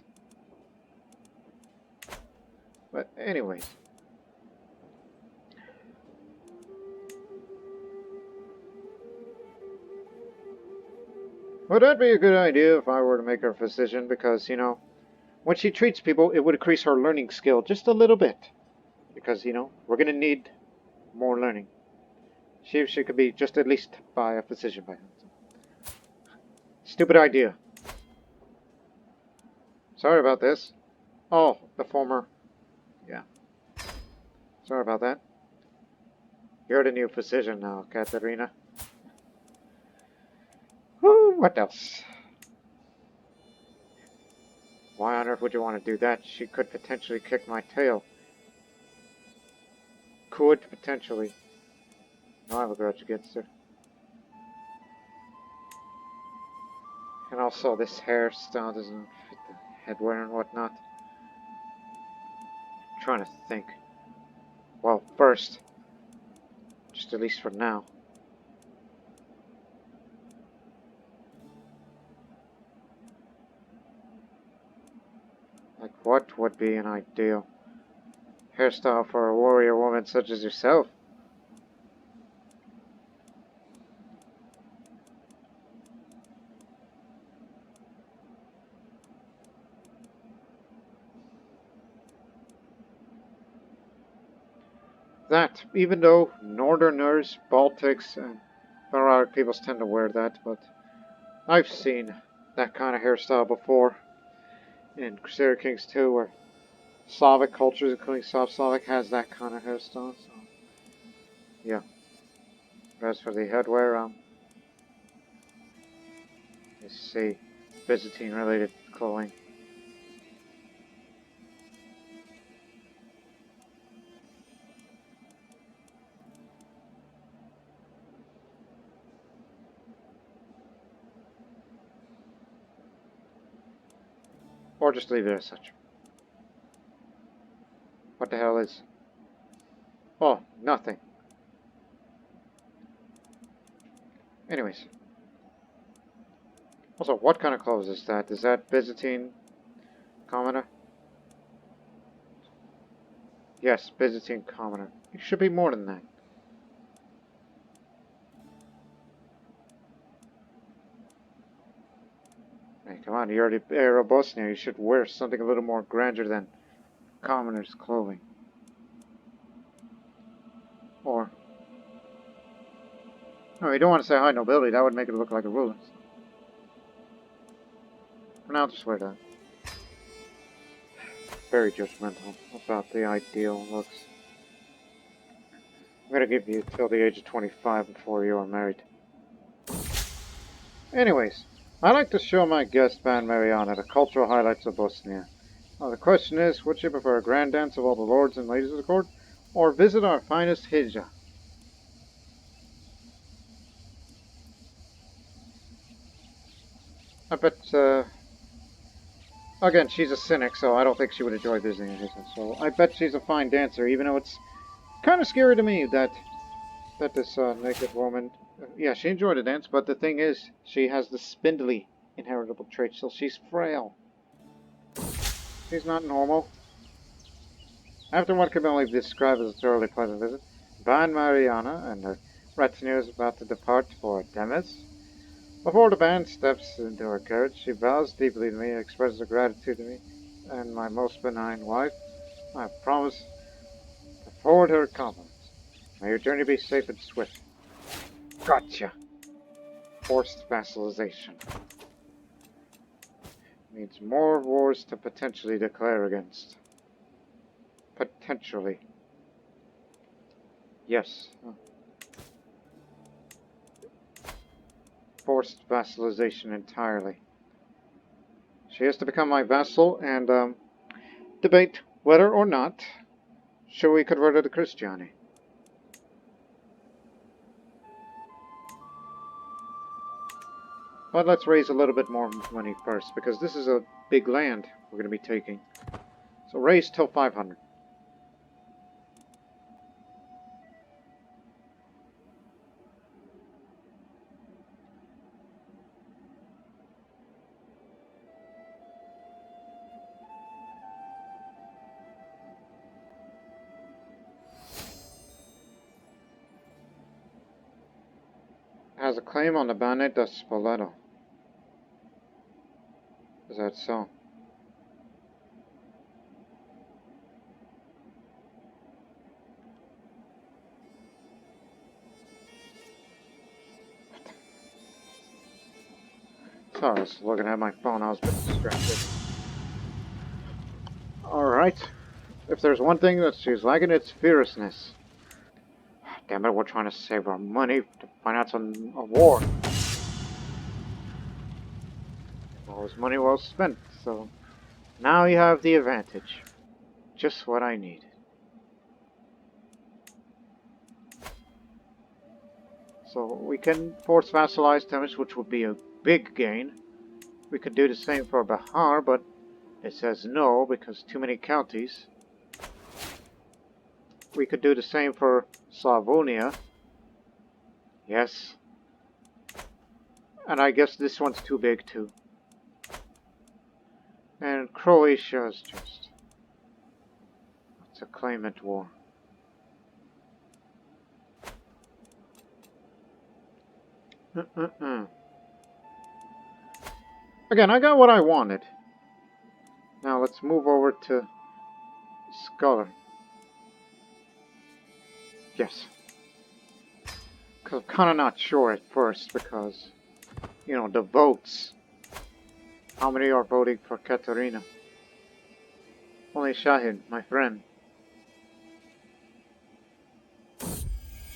Speaker 1: But anyways. Would that be a good idea if I were to make her a physician? Because, you know, when she treats people, it would increase her learning skill just a little bit. Because, you know, we're going to need more learning. She could be just at least by a physician by then. Stupid idea. Sorry about this. Oh, the former. Yeah. Sorry about that. You're the new physician now, Katarina. Whew, what else? Why on earth would you want to do that? She could potentially kick my tail. Could potentially. No, I have a grudge against her. And also this hairstyle doesn't fit the headwear and whatnot. I'm trying to think. Well, first, just at least for now. Like what would be an ideal hairstyle for a warrior woman such as yourself? That, even though Northerners, Baltics, and Heretics peoples tend to wear that, but I've seen that kind of hairstyle before in Crusader Kings 2, where Slavic cultures, including South Slavic, has that kind of hairstyle. So, yeah. As for the headwear, let's see, Byzantine-related clothing. Or just leave it as such. What the hell is... Oh, nothing. Anyways. Also, what kind of clothes is that? Is that Byzantine commoner? Yes, Byzantine commoner. It should be more than that. Hey, come on, you're the Heir of Bosnia. You should wear something a little more grander than commoner's clothing. Or... No, you don't want to say high nobility. That would make it look like a ruler. For now, just wear that. Very judgmental about the ideal looks. I'm gonna give you till the age of 25 before you are married. Anyways, I like to show my guest band Mariana the cultural highlights of Bosnia. Now the question is, would you prefer a grand dance of all the lords and ladies of the court, or visit our finest hijra? I bet, again, she's a cynic, so I don't think she would enjoy visiting a hijra. So I bet she's a fine dancer, even though it's kind of scary to me that this naked woman... yeah, she enjoyed the dance, but the thing is, she has the spindly inheritable trait, so she's frail. She's not normal. After what can only be described as a thoroughly pleasant visit, Ban Mariana and her retinue is about to depart for Demes. Before the band steps into her carriage, she bows deeply to me and expresses her gratitude to me and my most benign wife. I promise to forward her compliments. May your journey be safe and swift. Gotcha! Forced vassalization. Means more wars to potentially declare against. Potentially. Yes. Forced vassalization entirely. She has to become my vassal and debate whether or not Should we convert it to Krstjani? But let's raise a little bit more money first, because this is a big land we're going to be taking. So raise till 500. Has a claim on the Bane da Spoleto. Is that so? Sorry, I was looking at my phone. I was a bit distracted. Alright. If there's one thing that she's lacking, it's fierceness. Damn it, we're trying to save our money to finance a war. Well, it was money well spent, so now you have the advantage. Just what I need. So we can force vassalize Temis, which would be a big gain. We could do the same for Bahar, but it says no because too many counties. We could do the same for Slavonia. Yes. And I guess this one's too big too. And Croatia is just... it's a claimant war. Again, I got what I wanted. Now let's move over to Scholar. Yes. Because I'm kind of not sure at first because, you know, the votes. How many are voting for Katarina? Only Shahin, my friend.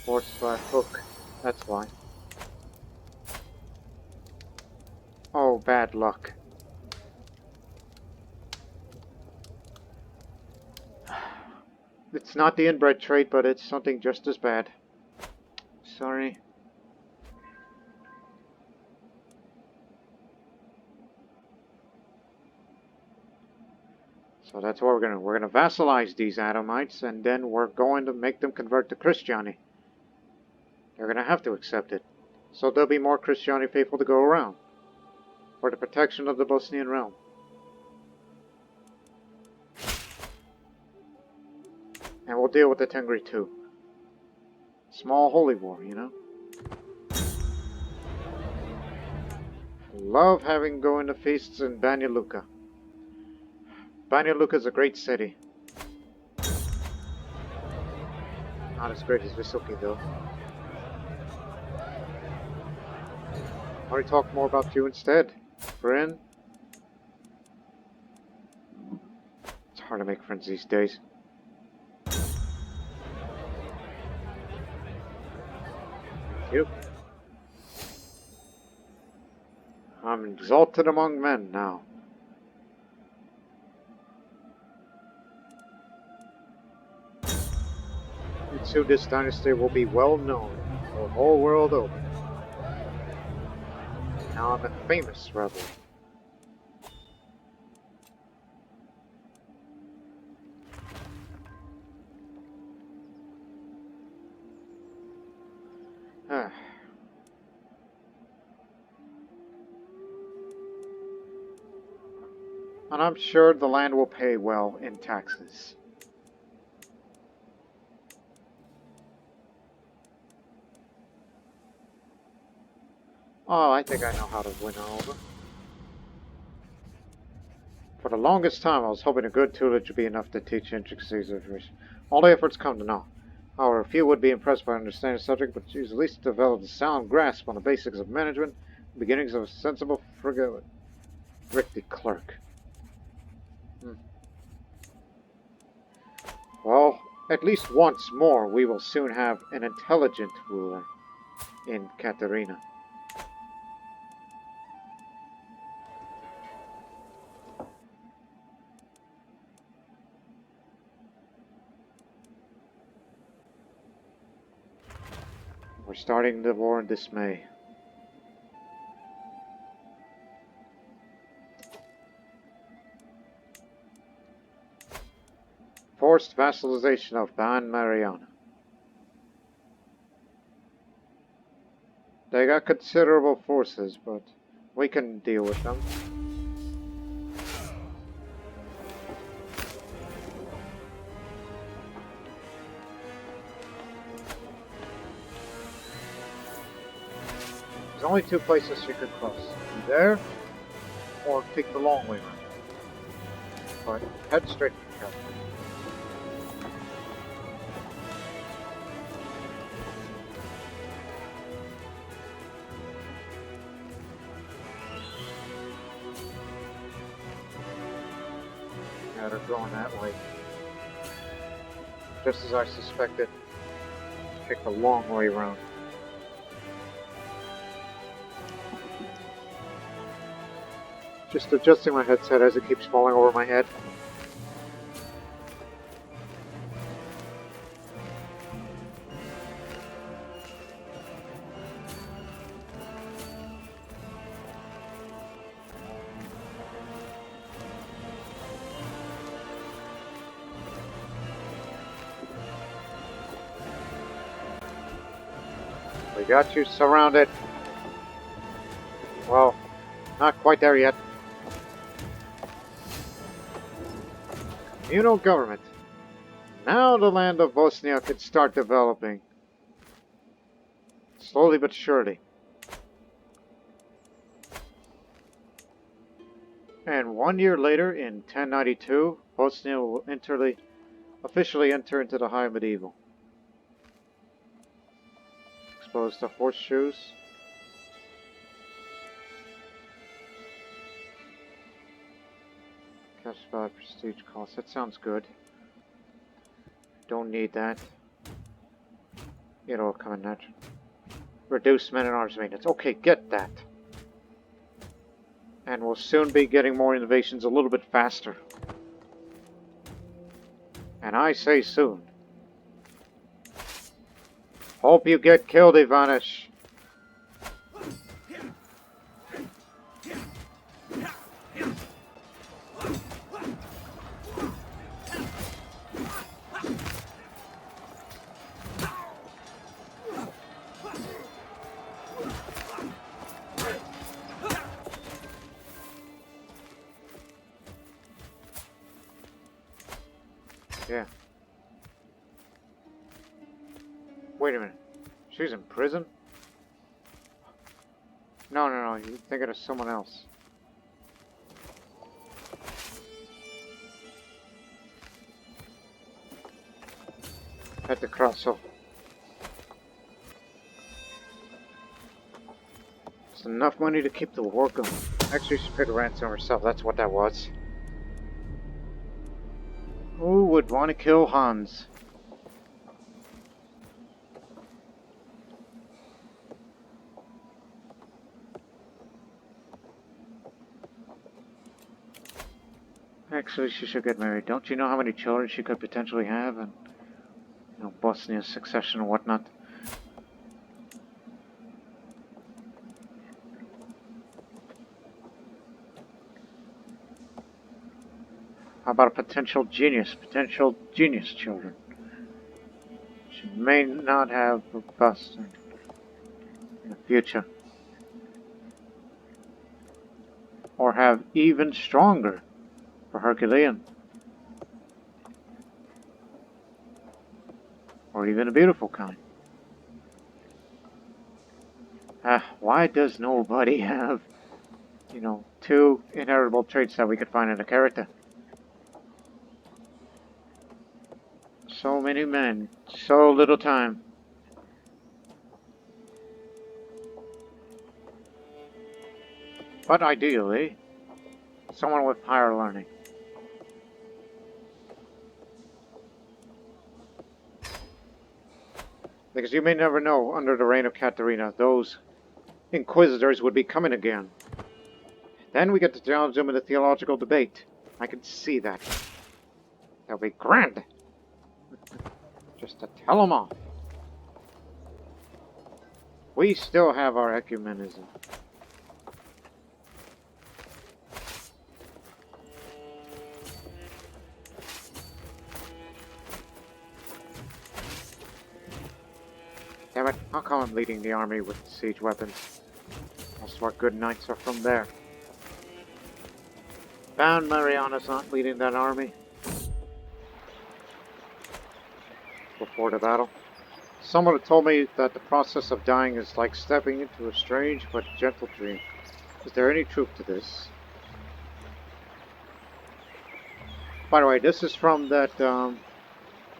Speaker 1: Horse/hook. That's why. Oh, bad luck. It's not the inbred trait, but it's something just as bad. Sorry. So that's what we're gonna vassalize these Adamites, and then we're going to make them convert to Krstjani. They're gonna have to accept it. So there'll be more Krstjani faithful to go around. For the protection of the Bosnian realm. And we'll deal with the Tengri too. Small holy war, you know? Love having going to feasts in Banja Luka. Banja Luka is a great city. Not as great as Visuki though. I'll talk more about you instead, friend. It's hard to make friends these days. Thank you. I'm exalted among men now. And soon this dynasty will be well known the whole world over. Now I'm a famous rebel. And I'm sure the land will pay well in taxes. Oh, I think I know how to win her over. For the longest time, I was hoping a good tutelage would be enough to teach intricacies of fish. All the efforts come to naught. However, few would be impressed by understanding the subject, but choose at least to develop a sound grasp on the basics of management, the beginnings of a sensible frigate. Rick the clerk. Well, at least once more we will soon have an intelligent ruler in Katarina. We're starting the war in dismay. Forced vassalization of Ban Mariana. They got considerable forces, but we can deal with them. There's only two places you could cross. There, or take the long way around. But head straight to the capital. Yeah, they're going that way. Just as I suspected, take the long way around. Just adjusting my headset as it keeps falling over my head. We got you surrounded. Well, not quite there yet. Communal government. Now the land of Bosnia can start developing. Slowly but surely. And 1 year later, in 1092, Bosnia will officially enter into the High Medieval. Exposed to horseshoes. Cash 5 prestige cost. That sounds good. Don't need that. It'll come in natural. Reduce men and arms maintenance. Okay, get that. And we'll soon be getting more innovations a little bit faster. And I say soon. Hope you get killed, Ivanish. Yeah. Wait a minute. She's in prison? No, you're thinking of someone else. At the Kraso. It's enough money to keep the war going. Actually, she paid a ransom herself. That's what that was. Who would want to kill Hans? Actually, she should get married. Don't you know how many children she could potentially have? And, you know, Bosnia's succession and whatnot. How about a potential genius children? She may not have robust in the future. Or have even stronger for Herculean. Or even a beautiful kind. Why does nobody have, you know, two inheritable traits that we could find in a character? So many men, so little time. But ideally, someone with higher learning. Because you may never know, under the reign of Katarina, those inquisitors would be coming again. Then we get to challenge them in a theological debate. I can see that. That'll be grand. Just to tell them off. We still have our ecumenism. Damn it, how come I'm leading the army with siege weapons? Most of our good knights are from there. Bound Mariana's not leading that army. Before the battle. Someone had told me that the process of dying is like stepping into a strange but gentle dream. Is there any truth to this? By the way, this is from that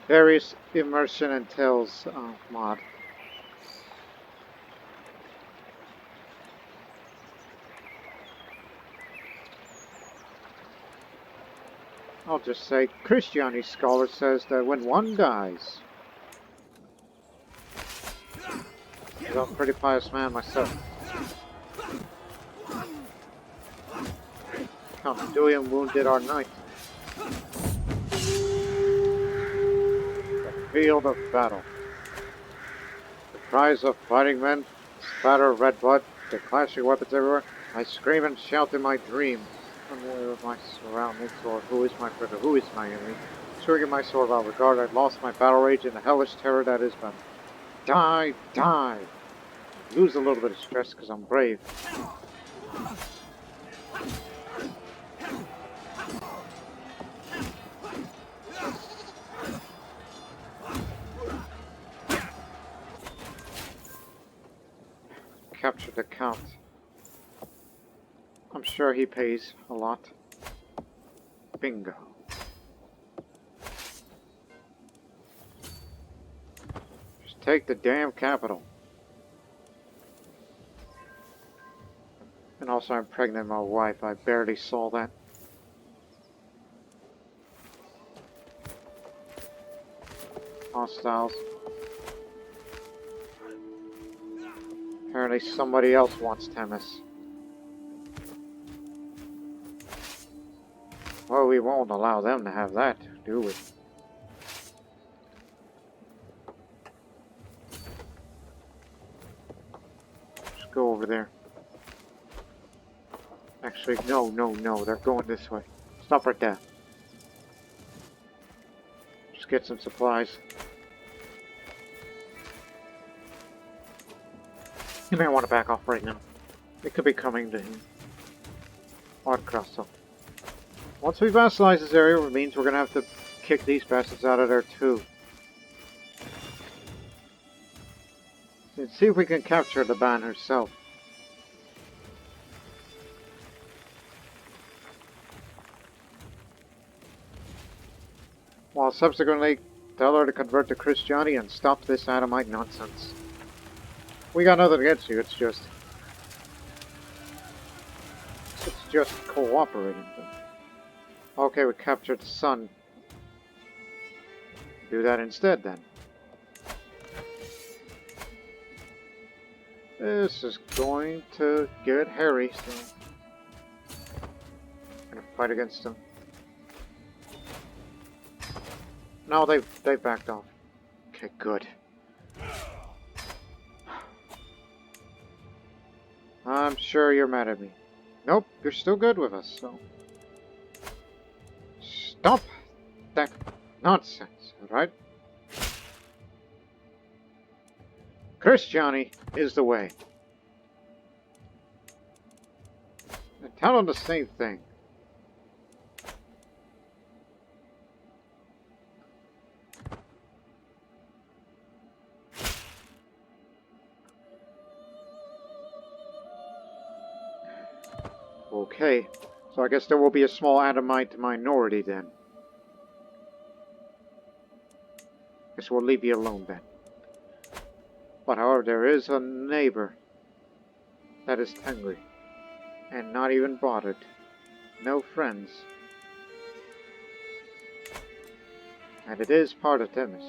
Speaker 1: various immersion and tales mod. I'll just say, Krstjani scholar says that when one dies, I'm a pretty pious man myself. Count Julian wounded our knight. The field of battle. The cries of fighting men, spatter of red blood, the clashing weapons everywhere. I scream and shout in my dream, unaware of my surroundings, or who is my friend or who is my enemy. Swinging my sword without regard, I lost my battle rage in the hellish terror that is battle. Die, die! Lose a little bit of stress because I'm brave. Capture the Count. I'm sure he pays a lot. Bingo. Just take the damn capital. And also I'm pregnant my wife. I barely saw that. Hostiles. Apparently somebody else wants Themis. Well, we won't allow them to have that, do we? Just go over there. Actually, no, they're going this way. Stop right there. Just get some supplies. You may want to back off right now. It could be coming to him. Orthodox. Once we vassalize this area, it means we're going to have to kick these bastards out of there too. Let's see if we can capture the Ban herself. While subsequently tell her to convert to Krstjani and stop this Adamite nonsense. We got nothing against you, it's just cooperating. Okay, we captured the sun. Do that instead then. This is going to get hairy, so I'm gonna fight against them. No, they backed off. Okay, good. I'm sure you're mad at me. Nope, you're still good with us, so stop that nonsense, alright? Krstjani is the way. And tell him the same thing. Okay, so I guess there will be a small Adamite minority then. Guess we'll leave you alone then. But however, there is a neighbor that is angry and not even bothered. No friends. And it is part of Themis.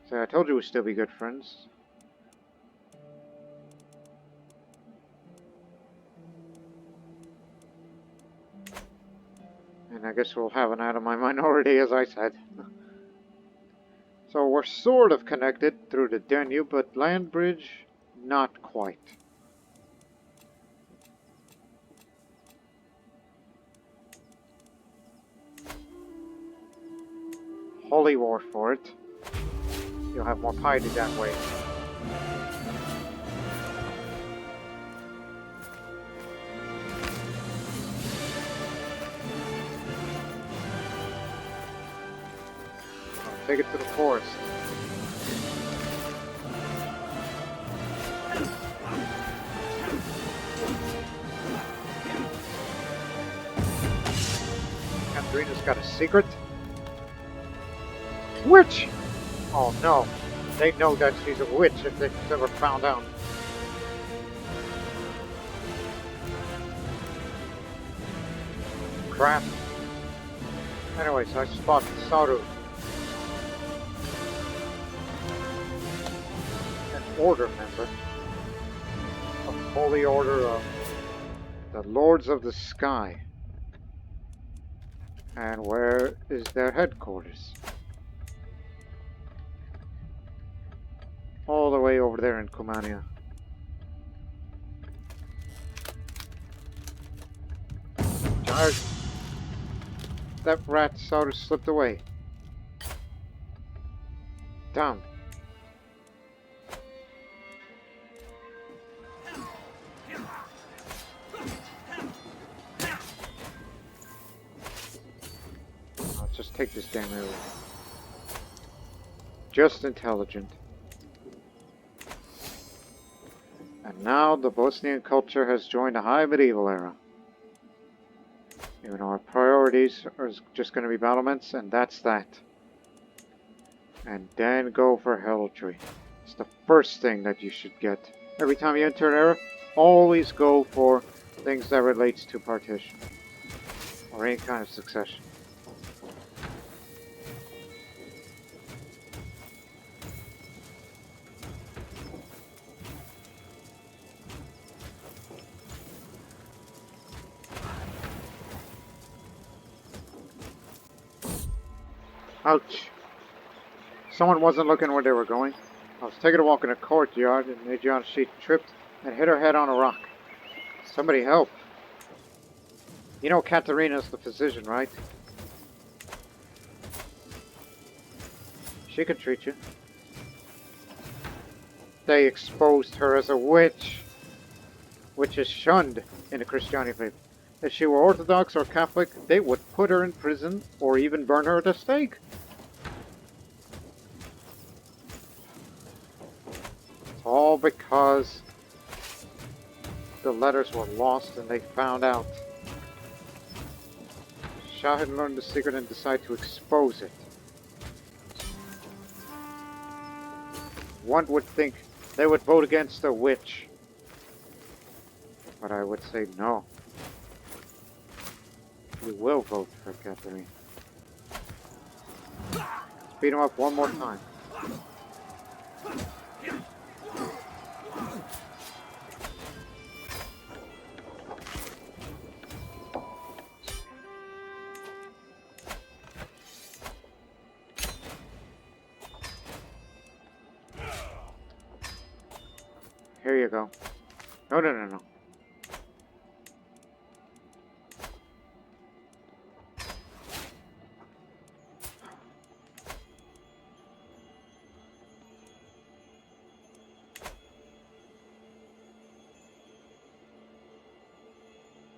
Speaker 1: So I told you we'd still be good friends. And I guess we'll have an Adamite minority, as I said. So we're sort of connected through the Danube, but land bridge, not quite. Holy war for it. You'll have more piety that way. I'll take it to the forest. Katarina's got a secret. Witch! Oh no, they know that she's a witch if they've ever found out. Crap. Anyways, I spot Saru. An order member of Holy Order of the Lords of the Sky. And where is their headquarters? All the way over there in Cumania. Tired. That rat sort of slipped away. Damn. I'll just take this damn arrow. Just intelligent. And now the Bosnian culture has joined a high medieval era. Even our priorities are just going to be battlements, and that's that. And then go for heraldry. It's the first thing that you should get. Every time you enter an era, always go for things that relates to partition. Or any kind of succession. Ouch. Someone wasn't looking where they were going. I was taking a walk in a courtyard and Adriana, she tripped and hit her head on a rock. Somebody help. You know Katarina's the physician, right? She can treat you. They exposed her as a witch. Which is shunned in the Krstjani faith. If she were Orthodox or Catholic, they would put her in prison or even burn her at the stake. It's all because the letters were lost and they found out. Shah had learned the secret and decided to expose it. One would think they would vote against a witch. But I would say no. We will vote for Katarina. Let's beat him up one more time. Here you go. No, no, no, no.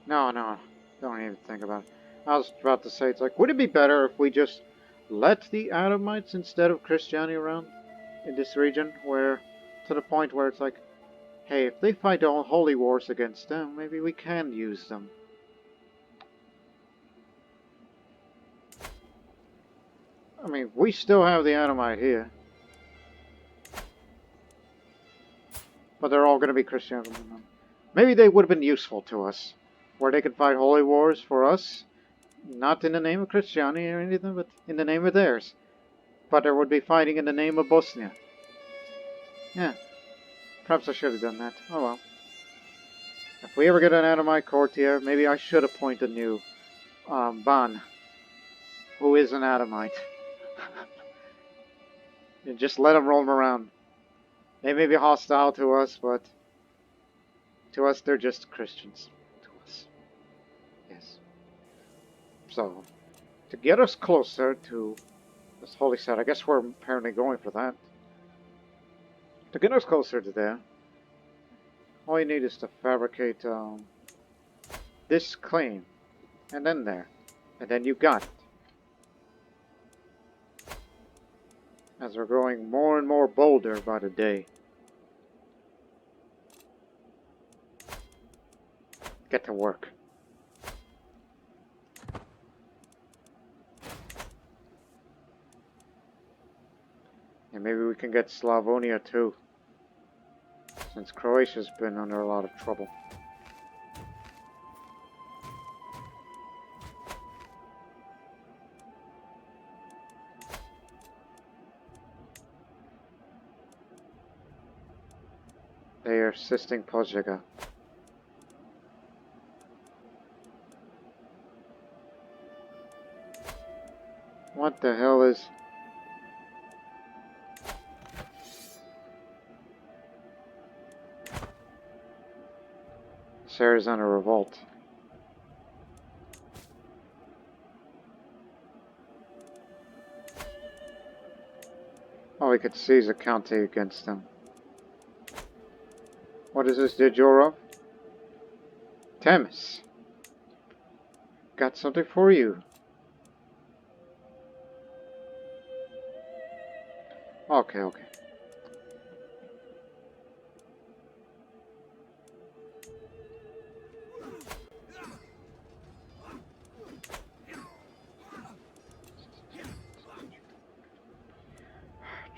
Speaker 1: No, no, don't even think about it. I was about to say, it's like, would it be better if we just let the Adamites instead of Krstjani around in this region, where, to the point where it's like, hey, if they fight all holy wars against them, maybe we can use them. I mean, we still have the Adamite here. But they're all going to be Christian. Maybe they would have been useful to us. Where they could fight holy wars for us. Not in the name of Krstjani or anything, but in the name of theirs. But there would be fighting in the name of Bosnia. Yeah. Perhaps I should have done that. Oh well. If we ever get an Adamite court here, maybe I should appoint a new Ban. Who is an Adamite. And just let them roam around. They may be hostile to us, but to us they're just Christians. To us. Yes. So, to get us closer to this holy site, I guess we're apparently going for that. To get us closer to there, all you need is to fabricate this claim, and then there. And then you got it. As we're growing more and more bolder by the day. Get to work. And maybe we can get Slavonia too. Since Croatia's been under a lot of trouble. They are assisting Pozhega. What the hell is... Sarah's on a revolt. Oh, we could seize a county against them. What is this, Dejorov? Temis. Got something for you. Okay, okay.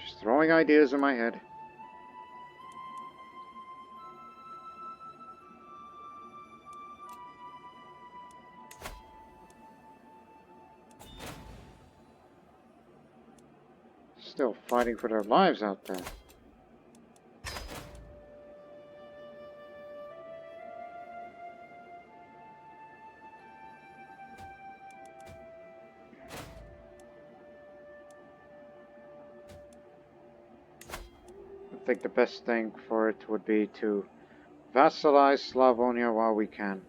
Speaker 1: Just throwing ideas in my head. Still fighting for their lives out there. I think the best thing for it would be to vassalize Slavonia while we can.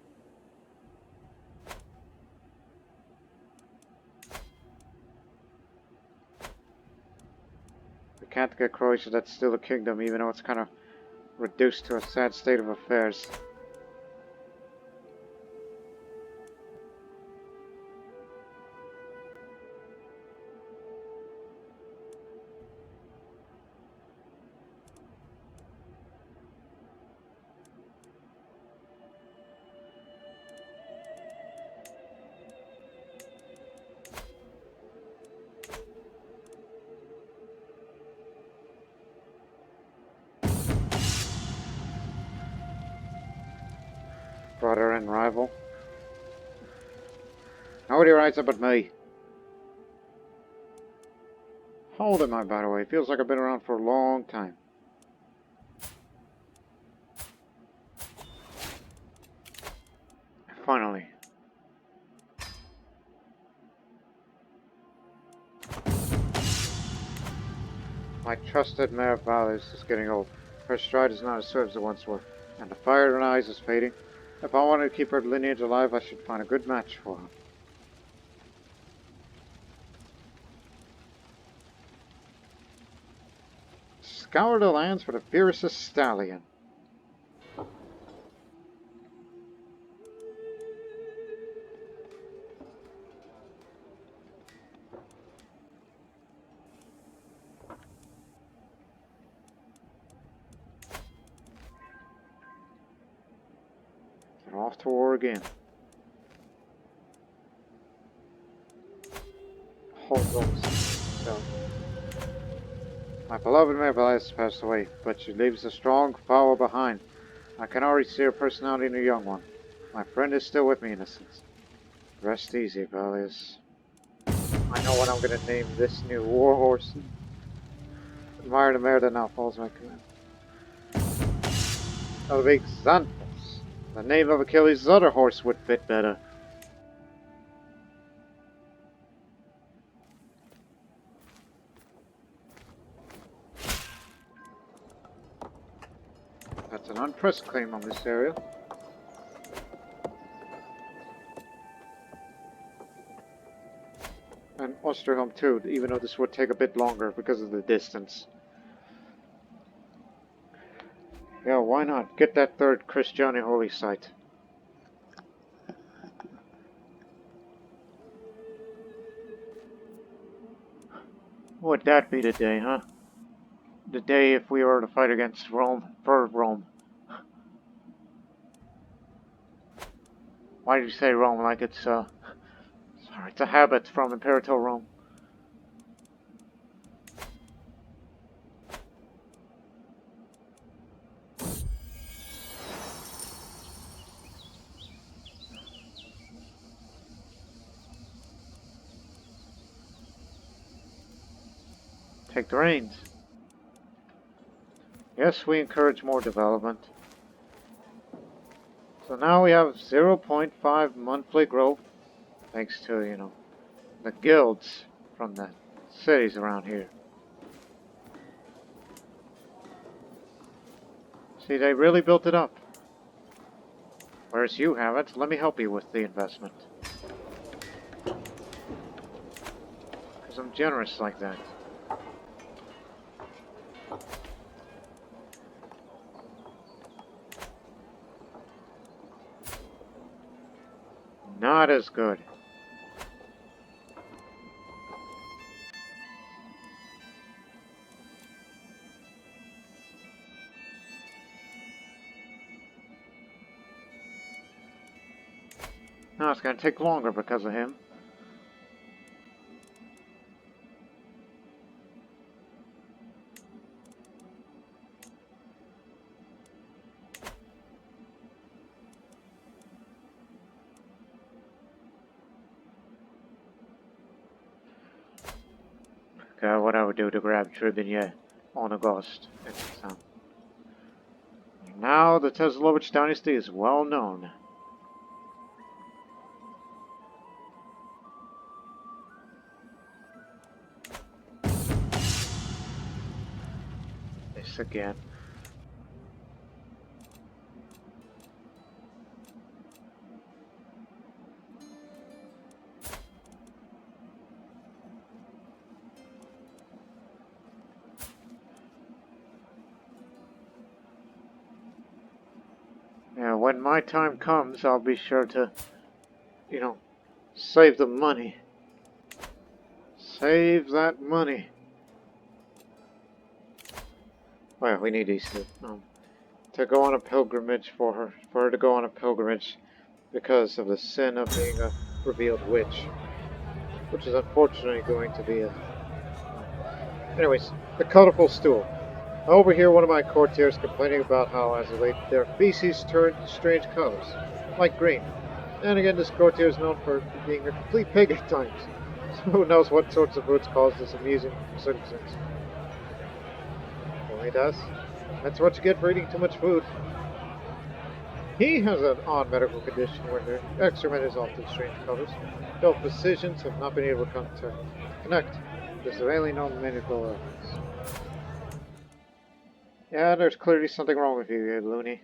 Speaker 1: We can't get Croatia, that's still a kingdom, even though it's kind of reduced to a sad state of affairs. Brother and rival. Nobody writes up at me. How old am I, by the way? It feels like I've been around for a long time. Finally. My trusted mare Valis is getting old. Her stride is not as swift as it once were, and the fire in her eyes is fading. If I wanted to keep her lineage alive, I should find a good match for her. Scour the lands for the fiercest stallion. Get off to war again. Hold those. So. My beloved Mabel has passed away, but she leaves a strong power behind. I can already see her personality in a young one. My friend is still with me in a sense. Rest easy, Valius. I know what I'm going to name this new warhorse. Admire the mare that now follows my command. That'll be Xanthos. The name of Achilles' other horse would fit better. It's an unpressed claim on this area. And Osterholm too, even though this would take a bit longer because of the distance. Yeah, why not? Get that third Krstjani holy site. Would that be the day, huh? The day if we were to fight against Rome, for Rome. Why did you say Rome like it's, sorry, it's a habit from Imperator Rome. Take the reins. Yes, we encourage more development. So now we have 0.5 monthly growth, thanks to, you know, the guilds from the cities around here. See, they really built it up. Whereas you haven't, let me help you with the investment. Because I'm generous like that. Not as good. No, it's going to take longer because of him. Okay, what I would do to grab Tribune on August. Now the Teslovich dynasty is well known. This again. Yeah, when my time comes, I'll be sure to, you know, save the money. Save that money. Well, we need these two. To go on a pilgrimage for her to go on a pilgrimage because of the sin of being a revealed witch. Which is unfortunately going to be a... Anyways, the colorful stool. I overhear one of my courtiers complaining about how, as of late, their feces turned strange colors, like green. And again, this courtier is known for being a complete pig at times. So who knows what sorts of foods cause this amusing circumstance. Well, he does. That's what you get for eating too much food. He has an odd medical condition where their excrement is often strange colors, though physicians have not been able to connect the severely known medical illness. Yeah, there's clearly something wrong with you, you loony.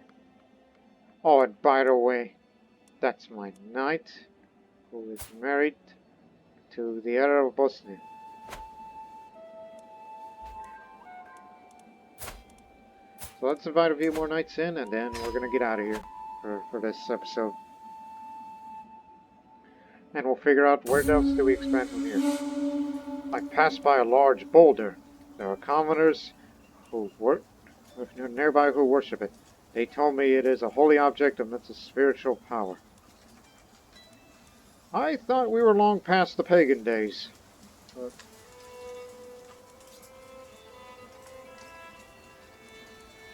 Speaker 1: Oh, and by the way, that's my knight, who is married to the Heir of Bosnia. So let's invite a few more knights in, and then we're gonna get out of here for this episode. And we'll figure out where else do we expand from here. I passed by a large boulder. There are commoners who nearby who worship it. They told me it is a holy object of its spiritual power. I thought we were long past the pagan days.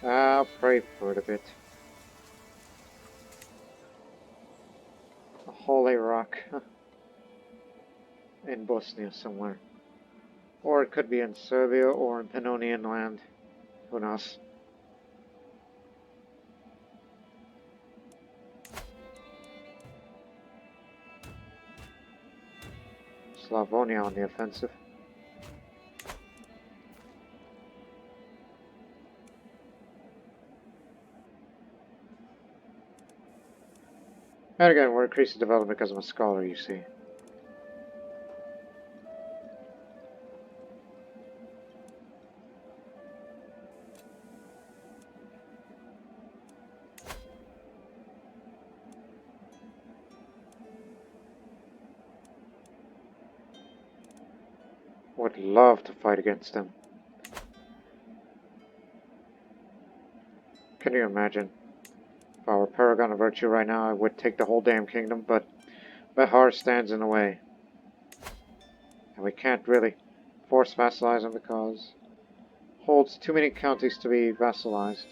Speaker 1: I'll pray for it a bit. A holy rock. In Bosnia somewhere. Or it could be in Serbia or in Pannonian land. Who knows? Slavonia on the offensive. And again, we're increasing development because I'm a scholar, you see. Would love to fight against them. Can you imagine? If I were Paragon of Virtue right now, I would take the whole damn kingdom, but Heir stands in the way. And we can't really force vassalize him because holds too many counties to be vassalized.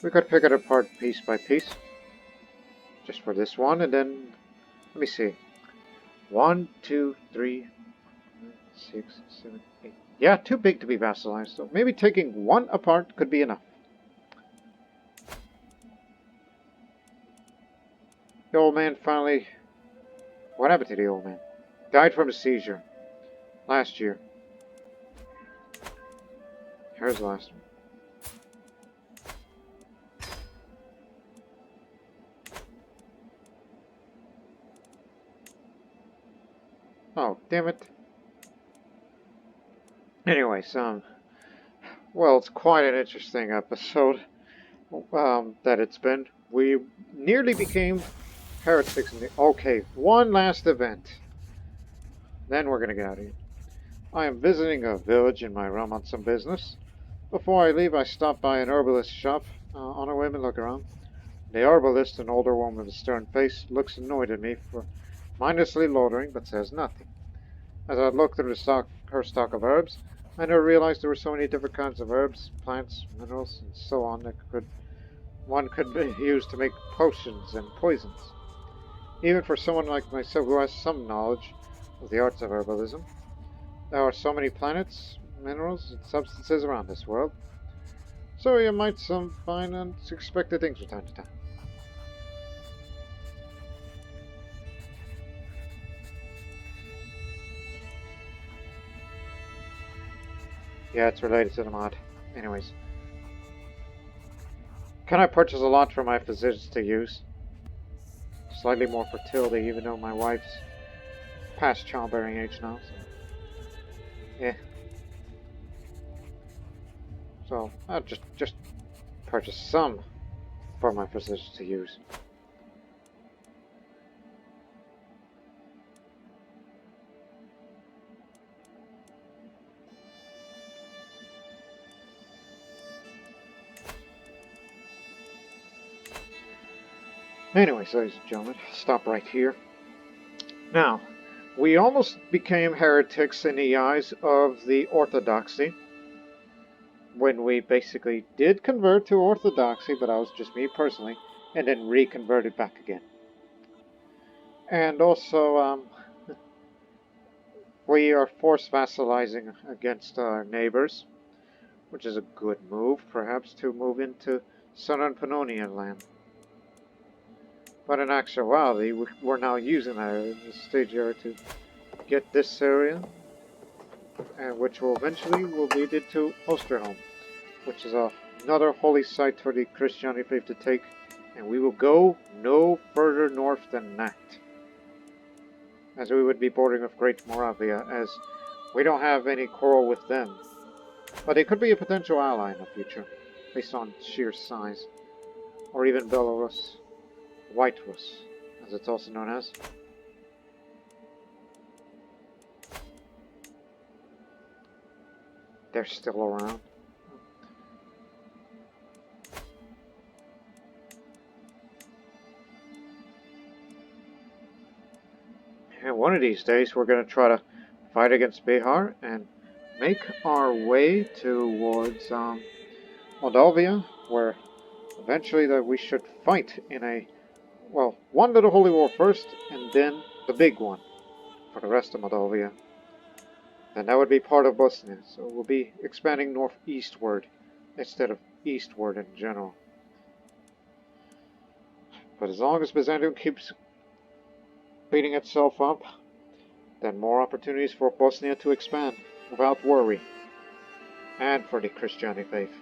Speaker 1: We could pick it apart piece by piece. Just for this one, and then, let me see. 1, 2, 3, 6, 7, 8. Yeah, too big to be vassalized, so maybe taking one apart could be enough. The old man finally... What happened to the old man? Died from a seizure. Last year. Here's the last one. Oh, damn it. Anyways, well, it's quite an interesting episode that it's been. We nearly became heretics in the... Okay, one last event. Then we're gonna get out of here. I am visiting a village in my realm on some business. Before I leave, I stop by an herbalist shop on a whim and look around. The herbalist, an older woman with a stern face, looks annoyed at me for mindlessly loitering, but says nothing. As I look through her stock of herbs, I never realized there were so many different kinds of herbs, plants, minerals, and so on that one could be used to make potions and poisons. Even for someone like myself who has some knowledge of the arts of herbalism, there are so many planets, minerals, and substances around this world, so you might find unexpected things from time to time. Yeah, it's related to the mod. Anyways. Can I purchase a lot for my physicians to use? Slightly more fertility, even though my wife's past childbearing age now, so... Yeah. So, I'll just purchase some for my physicians to use. Anyways, ladies and gentlemen, stop right here. Now, we almost became heretics in the eyes of the Orthodoxy when we basically did convert to Orthodoxy, but that was just me personally, and then reconverted back again. And also, we are forced vassalizing against our neighbors, which is a good move, perhaps, to move into southern Pannonian land. But in actuality, we're now using that in the stage area to get this area, and which will eventually will lead into Osterholm, which is another holy site for the Krstjani faith to take, and we will go no further north than that, as we would be bordering with Great Moravia, as we don't have any quarrel with them. But they could be a potential ally in the future, based on sheer size, or even Belarus. White Rus, as it's also known as. They're still around. And one of these days we're going to try to fight against Bihar and make our way towards Moldavia, where eventually we should fight in a... Well, one little holy war first, and then the big one for the rest of Moldavia. Then that would be part of Bosnia, so we'll be expanding northeastward instead of eastward in general. But as long as Byzantium keeps beating itself up, then more opportunities for Bosnia to expand without worry, and for the Krstjani faith.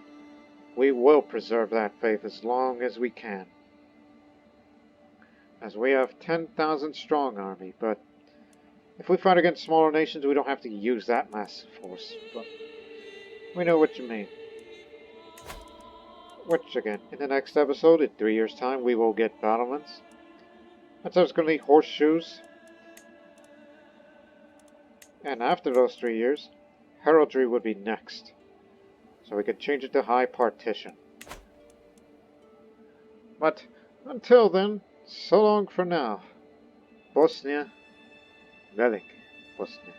Speaker 1: we will preserve that faith as long as we can. As we have 10,000 strong army, but if we fight against smaller nations, we don't have to use that massive force. But we know what you mean. Which again, in the next episode, in 3 years' time, we will get battlements. That's how it's going to be horseshoes. And after those 3 years, heraldry would be next. So we could change it to high partition. But until then, so long for now. Bosnia, Velik Bosnia.